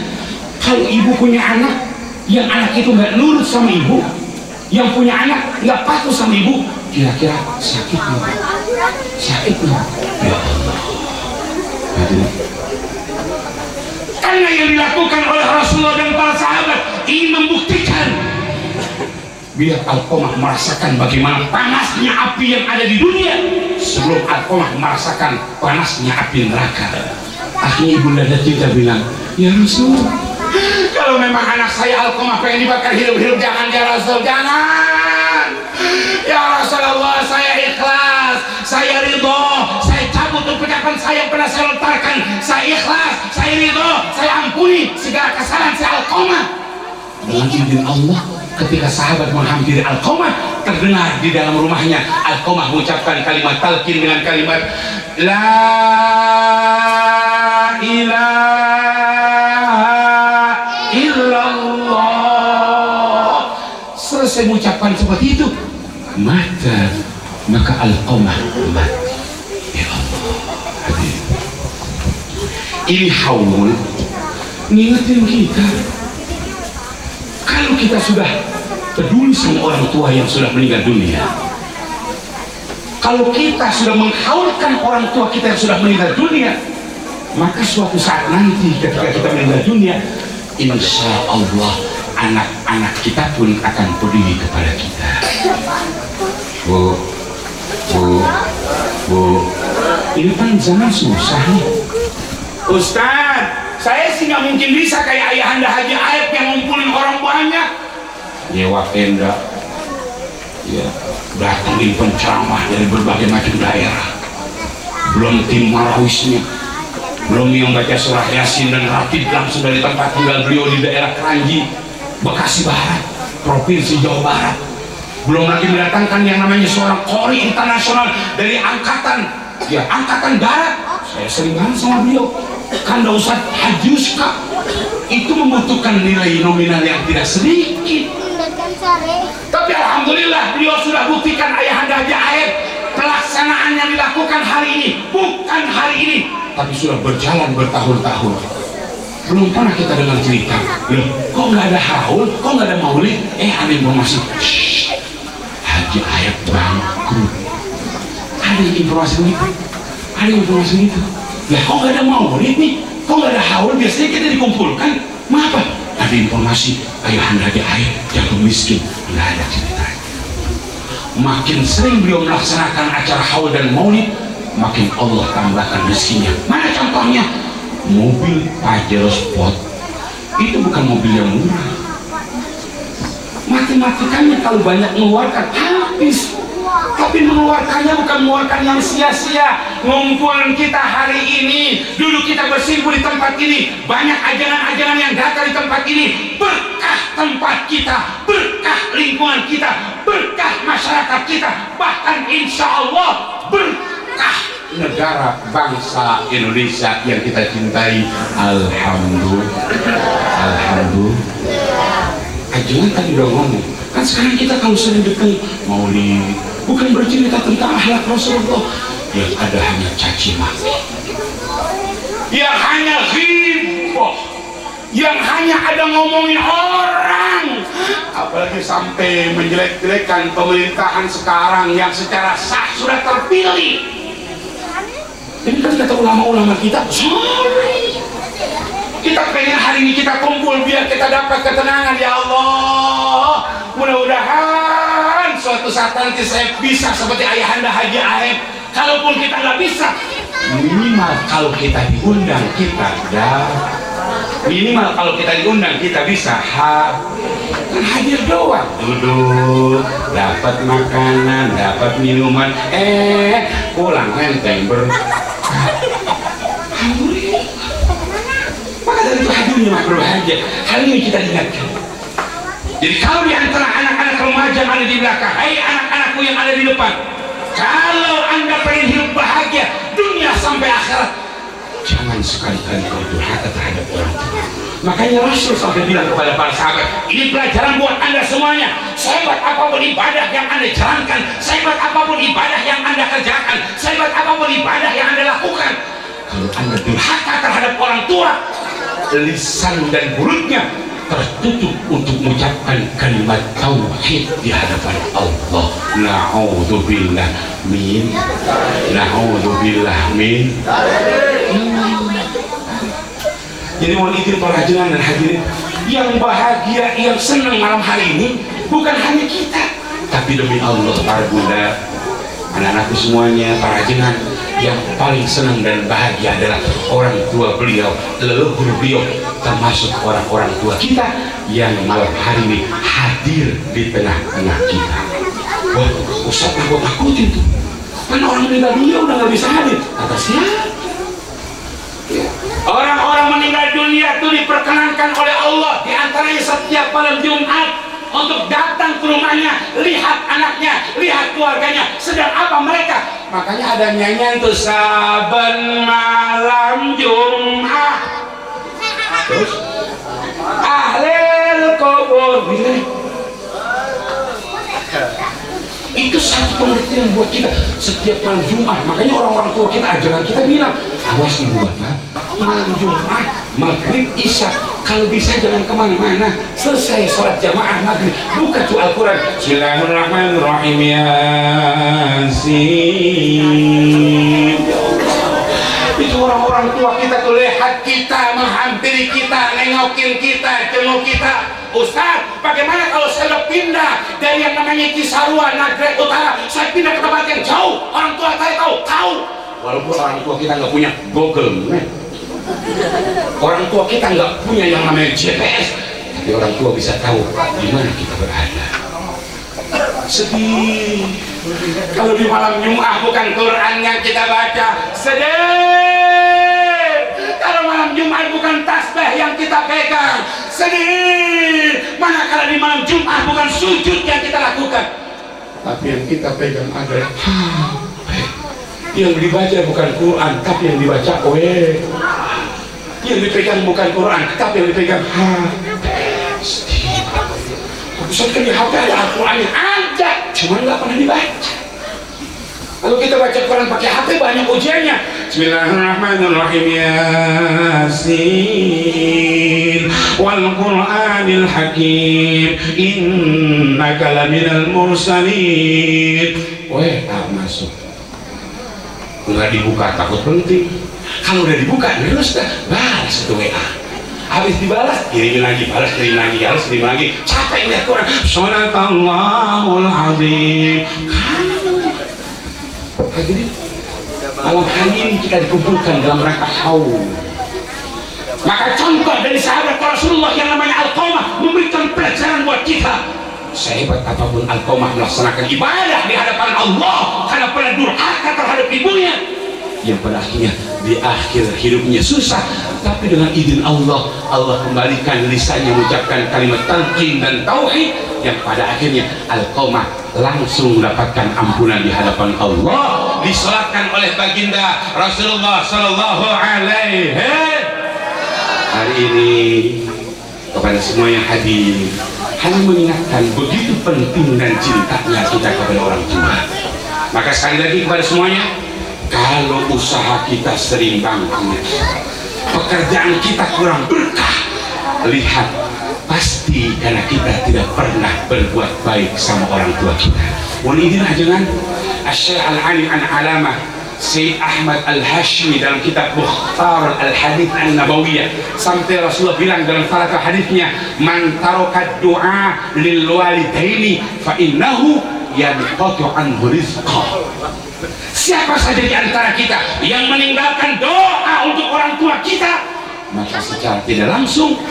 kalau ibu punya anak, yang anak itu nggak nurut sama ibu, yang punya anak nggak patuh sama ibu, kira-kira sakit nggak? Sakit nggak? Ya Allah. Hadirin. Karena yang dilakukan oleh Rasulullah dan para sahabat ingin membuktikan biar Alqamah merasakan bagaimana panasnya api yang ada di dunia sebelum Alqamah merasakan panasnya api neraka. Akhirnya ibunda Cinta bilang, ya Rasul, kalau memang anak saya Alqamah pengen dibakar hidup-hidup, jangan ya Rasul, jangan. Ya Rasulullah, saya ikhlas, saya ridho, saya cabut ucapan saya yang pernah saya lontarkan, saya ikhlas, saya ridho, saya ampuni segala kesalahan saya Alqamah. Dengan izin Allah, ketika sahabat menghampiri Alqamah, terdengar di dalam rumahnya Alqamah mengucapkan kalimat talqin dengan kalimat La ilaha illallah. Selesai mengucapkan seperti itu, maka Alqamah mati. Ya Allah, hadirin. Ini haul ngingetin kita, kalau kita sudah peduli sama orang tua yang sudah meninggal dunia. Kalau kita sudah menghaulkan orang tua kita yang sudah meninggal dunia, maka suatu saat nanti ketika kita meninggal dunia, insya Allah anak-anak kita pun akan peduli kepada kita. Bu, ini kan zaman susah nih. Ustaz, saya sih nggak mungkin bisa kayak Ayahanda Haji Aep yang ngumpulin orang banyak, nyewa tenda, ya, datangin penceramah dari berbagai macam daerah, belum tim marawisnya, belum yang baca surah Yasin dan Ratib langsung dari tempat tinggal beliau di daerah Kranji, Bekasi Barat, Provinsi Jawa Barat. Belum lagi mendatangkan yang namanya seorang qori internasional dari angkatan darat. Saya sering banget sama beliau, Kanda Ustadz Haji Uska. Itu membutuhkan nilai nominal yang tidak sedikit. Tapi alhamdulillah beliau sudah buktikan Ayahanda Haji Aep, pelaksanaannya dilakukan hari ini, bukan hari ini, tapi sudah berjalan bertahun-tahun. Belum pernah kita dengar cerita, loh kok nggak ada haul, kok nggak ada maulid, ada informasi, Haji Aep bangkrut. Ada informasi begitu, ada informasi begitu. Lah kok nggak ada maulid nih, kok nggak ada haul, biasanya kita dikumpulkan, mengapa? Ada informasi Ayahanda Haji Aep jatuh miskin, nggak ada cerita. Makin sering beliau melaksanakan acara haul dan maulid, makin Allah tambahkan rezekinya. Mana contohnya? Mobil Pajero Sport itu bukan mobil yang murah. Matematikanya kalau banyak mengeluarkan habis, tapi mengeluarkannya bukan mengeluarkan yang sia-sia. Ngumpulin kita hari ini, dulu kita bersimpuh di tempat ini, banyak ajaran-ajaran yang datang di tempat ini, berkah tempat kita, berkah lingkungan kita, berkah masyarakat kita, bahkan insya Allah berkah negara bangsa Indonesia yang kita cintai. Alhamdulillah. Jangan tadi udah ngomong kan, sekarang kita kalau sering datang maulid bukan bercerita tentang akhlak Rasulullah, yang ada hanya caci maki, yang hanya ghibah, yang hanya ada ngomongin orang, apalagi sampai menjelek-jelekan pemerintahan sekarang yang secara sah sudah terpilih. Ini kan kata ulama-ulama kita, sorry, kita pengen hari ini kita kumpul biar kita dapat ketenangan. Ya Allah, mudah-mudahan suatu saat nanti saya bisa seperti Ayahanda Haji Aep. Kalaupun kita nggak bisa, minimal kalau kita diundang kita minimal kalau kita diundang kita bisa kan hadir doang, duduk, dapat makanan, dapat minuman, pulang enteng alhamdulillah. Maka dari itu hadirnya makro bahagia. Hal ini kita ingatkan. Jadi kalau di antara anak-anak remaja yang ada di belakang, hai anak-anakku yang ada di depan, kalau anda pengen hidup bahagia dunia sampai akhirat, jangan sekali-kali kau durhaka terhadap orang tua. Makanya Rasul sampai bilang kepada para sahabat, ini pelajaran buat anda semuanya. Sehebat apapun ibadah yang anda jalankan, sehebat apapun ibadah yang anda kerjakan, sehebat apapun ibadah yang anda lakukan, kalau anda durhaka terhadap orang tua, lisan dan mulutnya tertutup untuk mengucapkan kalimat tauhid di hadapan Allah. Na'udzubillah min. Jadi mohon izin para hadirin dan hadirin, yang bahagia, yang senang malam hari ini bukan hanya kita, tapi demi Allah para bunda, anak-anakku semuanya, para jenengan, yang paling senang dan bahagia adalah orang tua beliau, leluhur beliau, termasuk orang-orang tua kita yang malam hari ini hadir di tengah-tengah kita. Wah, Ustaz aku takutin tuh, kan orang meninggal dunia udah nggak bisa hadir. Kata siapa? Orang-orang meninggal dunia itu diperkenankan oleh Allah, diantaranya setiap malam Jumat untuk datang ke rumahnya, lihat anaknya, lihat keluarganya sedang apa mereka. Makanya ada nyanyian tuh, saben malam Jumat terus ahlil kubur. Itu satu pengertian buat kita setiap malam Jumat. Makanya orang-orang tua kita, ajaran kita bilang, awas ibu bapak, malam Jumat maghrib, isya. Kalau bisa jangan kemana-mana, selesai sholat jamaah maghrib buka tuh Al-Quran. Bismillahirrahmanirrahim. Yasin. Itu orang-orang tua kita tuh lihat kita, menghampiri kita, nengokin kita, jenguk kita. Ustaz, bagaimana kalau saya pindah dari yang namanya Cisarua, Nagrek Utara, saya pindah ke tempat yang jauh? Orang tua saya tahu. Walaupun orang tua kita nggak punya Google, orang tua kita nggak punya yang namanya GPS, tapi orang tua bisa tahu di mana kita berada. Sedih kalau di malam Jumat bukan Quran yang kita baca. Sedih kalau malam Jumat bukan tasbih yang kita pegang. Sedih manakala di malam Jumat bukan sujud yang kita lakukan, tapi yang kita pegang adalah yang dibaca bukan Quran, tapi yang dibaca yang dipegang bukan Quran, tapi yang dipegang Ustaz, kan di HP ada Al-Qurannya, ada, cuma nggak pernah dibaca. Kalau kita baca Quran pakai HP banyak ujiannya. Bismillahirrahmanirrahim. Yasin wal Qur'anil hakim innaka laminal mursalin. Tak masuk. Nggak dibuka takut penting. Kalau udah dibuka terus dah balas itu WA. Habis dibalas kirimin lagi, balas kirim lagi, balas kirim lagi. Capek lihat Quran. Shadaqallahul azim. Hadirin, malam hari ini kita dikumpulkan dalam rangka haul. Maka contoh dari sahabat Rasulullah yang namanya Alqamah memberikan pelajaran buat kita. Sehebat apapun Alqamah melaksanakan ibadah di hadapan Allah karena pernah durhaka terhadap ibunya, yang pada akhirnya di akhir hidupnya susah, tapi dengan izin Allah, Allah kembalikan lisannya mengucapkan kalimat talqin dan tauhid, yang pada akhirnya Alqamah langsung mendapatkan ampunan di hadapan Allah, disolatkan oleh baginda Rasulullah Sallallahu Alaihi. Hari ini kepada semua yang hadir, hanya mengingatkan begitu penting dan cintanya kita kepada orang tua. Maka sekali lagi kepada semuanya, kalau usaha kita sering bangkrut, pekerjaan kita kurang berkah, lihat, pasti karena kita tidak pernah berbuat baik sama orang tua kita. Mohon izin ajangan Asy-Syaikh Al-Alim An-Alamah Sayyid Ahmad Al-Hashimi dalam kitab Mukhtar Al-Hadits An-Nabawiyah, sampai Rasulullah bilang dalam salah satu hadisnya, man taraka du'a lil walidaini fa innahu yanqatu anhu rizqah. Siapa saja di antara kita yang meninggalkan doa untuk orang tua kita, maka secara tidak langsung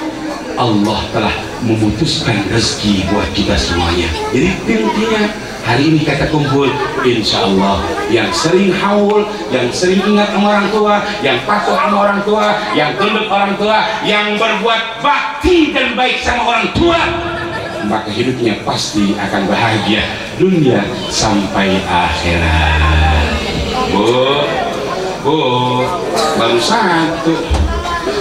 Allah telah memutuskan rezeki buat kita semuanya. Jadi intinya hari ini kita kumpul, insya Allah yang sering haul, yang sering ingat sama orang tua, yang patuh sama orang tua, yang tunduk orang tua, yang berbuat bakti dan baik sama orang tua, maka hidupnya pasti akan bahagia dunia sampai akhirat. Bu, baru satu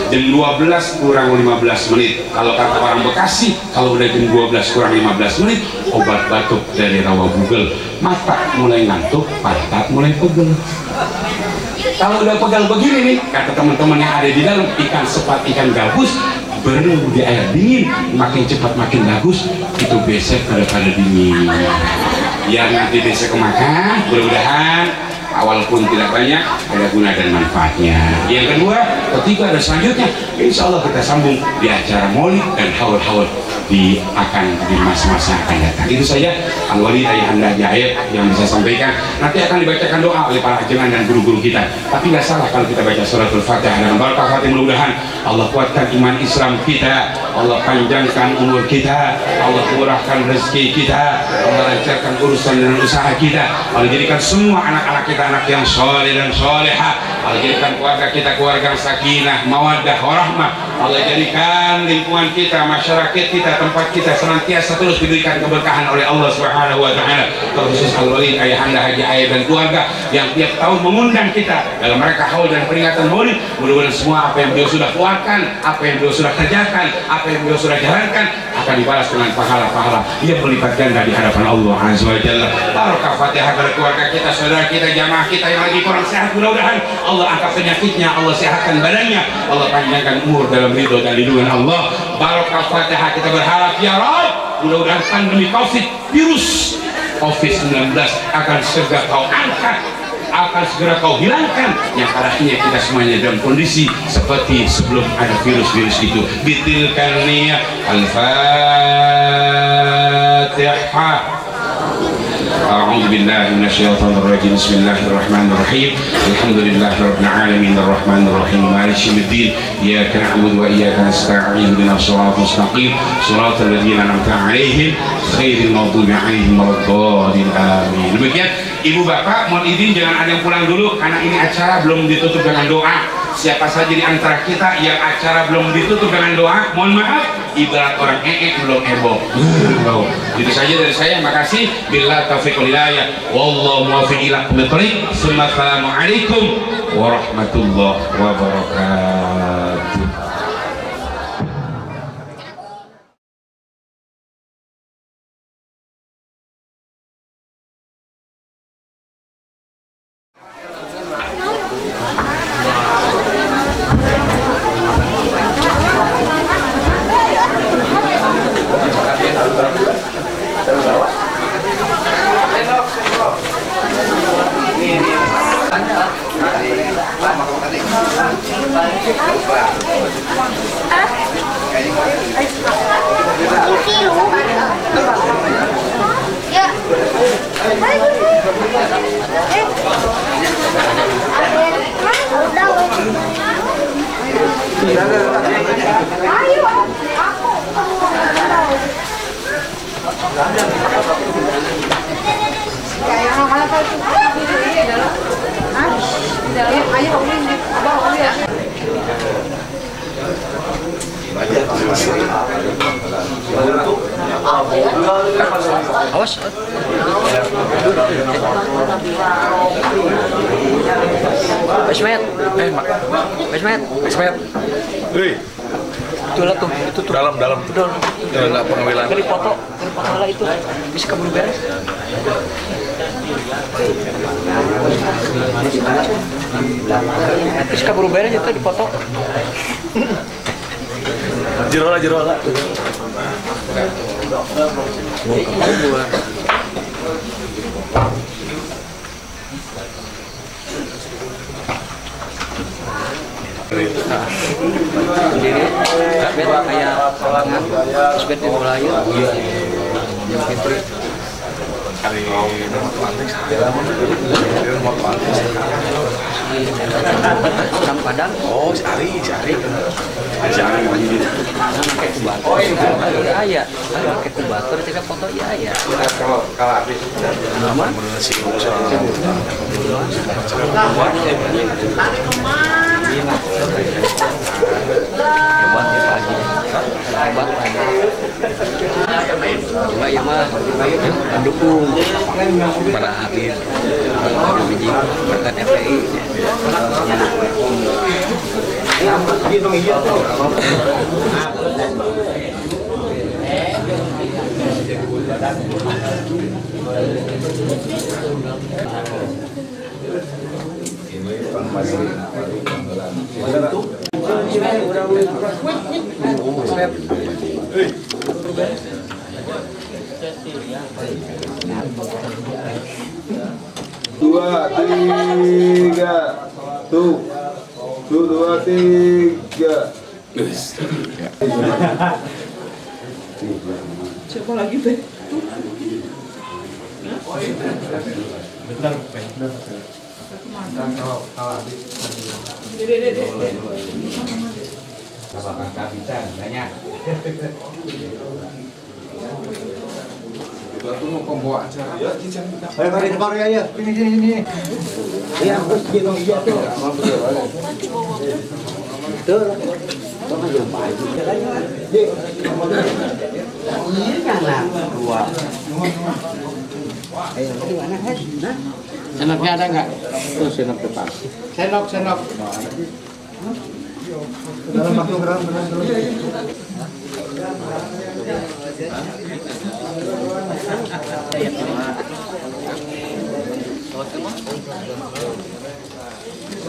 jam 12 kurang 15 menit. Kalau kata orang Bekasi, kalau udah jam 12 kurang 15 menit, obat batuk dari rawa Google. Mata mulai ngantuk, pantat mulai pegel. Kalau udah pegal begini nih, kata teman-teman yang ada di dalam, ikan sepat, ikan gabus berenang di air dingin, makin cepat makin bagus. Itu besek daripada dingin. Ya nanti besek kemakan, mudah-mudahan walaupun tidak banyak, ada guna dan manfaatnya. Yang kedua, ketiga dan selanjutnya, insya Allah kita sambung di acara maulid dan haul-haul akan di masa-masa akan datang. Itu saja Al-Walid Ayahanda Jaib yang bisa sampaikan. Nanti akan dibacakan doa oleh para ajengan dan guru-guru kita. Tapi nggak salah kalau kita baca suratul Fatihah dengan barakah Fatihah. Mudah-mudahan Allah kuatkan iman Islam kita, Allah panjangkan umur kita, Allah murahkan rezeki kita, Allah lancarkan urusan dan usaha kita, Allah jadikan semua anak-anak kita anak yang soleh dan solehah, Allah jadikan keluarga kita keluarga sakinah, mawaddah, warahmah, Allah jadikan lingkungan kita, masyarakat kita, tempat kita senantiasa terus diberikan keberkahan oleh Allah Subhanahu wa taala. Terkhusus Al-Walid Ayahanda Haji Ayah dan keluarga yang tiap tahun mengundang kita dalam mereka haul dan peringatan maulid. Mudah-mudahan semua apa yang beliau sudah keluarkan, apa yang beliau sudah kerjakan, apa yang beliau sudah jalankan akan dibalas dengan pahala-pahala yang berlipat ganda di hadapan Allah Azza wa Jalla. Barokah Fatihah pada keluarga kita, saudara kita, jamaah kita yang lagi kurang sehat, mudah-mudahan Allah angkat penyakitnya, Allah sehatkan badannya, Allah panjangkan umur dalam ridho dan lindungan Allah. Barokah Fatihah kita berharap ya Rabb, mudah-mudahan pandemi virus COVID-19 akan segera kau angkat, akan segera kau hilangkan, yang arahnya kita semuanya dalam kondisi seperti sebelum ada virus-virus itu. Bitilkan niyah. Al-Fatihah. أعوذ بالله من الشيطان الرجيم بسم الله الرحمن الرحيم الحمد لله رب العالمين الرحمن الرحيم مالك يوم الدين إياك نعبد وإياك نستعين اهدنا الصراط المستقيم صراط الذين أنعمت عليهم غير المغضوب عليهم ولا الضالين آمين. Demikian Ibu Bapak, mohon izin jangan ada yang pulang dulu karena ini acara belum ditutup dengan doa. Siapa saja di antara kita yang acara belum ditutup dengan doa, mohon maaf, ibarat orang belum heboh. Itu saja dari saya, makasih. Billah taufiq wal hidayah, wallahu muwaffiq ila aqwamit thoriq. Assalamualaikum warahmatullahi wabarakatuh. Awas. Basmet. Basmet. Hei, Itu lah tuh, itu tuh. dalam. Udah. Enggak pengambilan. Dari foto lah itu. Bisa keburu beres. Bisa keburu beres itu di foto. Jero lah. Sendiri, bed kayak kalangan, terus bed di mulai, yang Fitri. Hari nomor pantis. Sang Padang. Oh, si Ari. Pakai kubatur. Iya. Pakai kubatur, cek foto iya. Kalau habis Aman. Hebat ya pagi. Hebat pagi. Cuma ya mah mendukung para atlet biji berkat FPI. Dua, tiga, tuh, dua, tiga. Siapa lagi teh? Itu mau pembawa acara. Ayo tarik depan ya. Sini. Iya, harus gitu iya tuh. Tuh. Kamu lupa aja. Ini jangan dua. Ayo, di mana, Has? Nah. Senoknya ada enggak? Tuh senok depan. Senok. Dalam masuk ke dalam.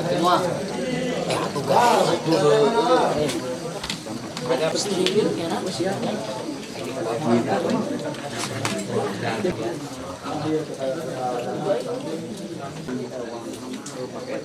Semua. Ada sedikit ya nak usia. Pakai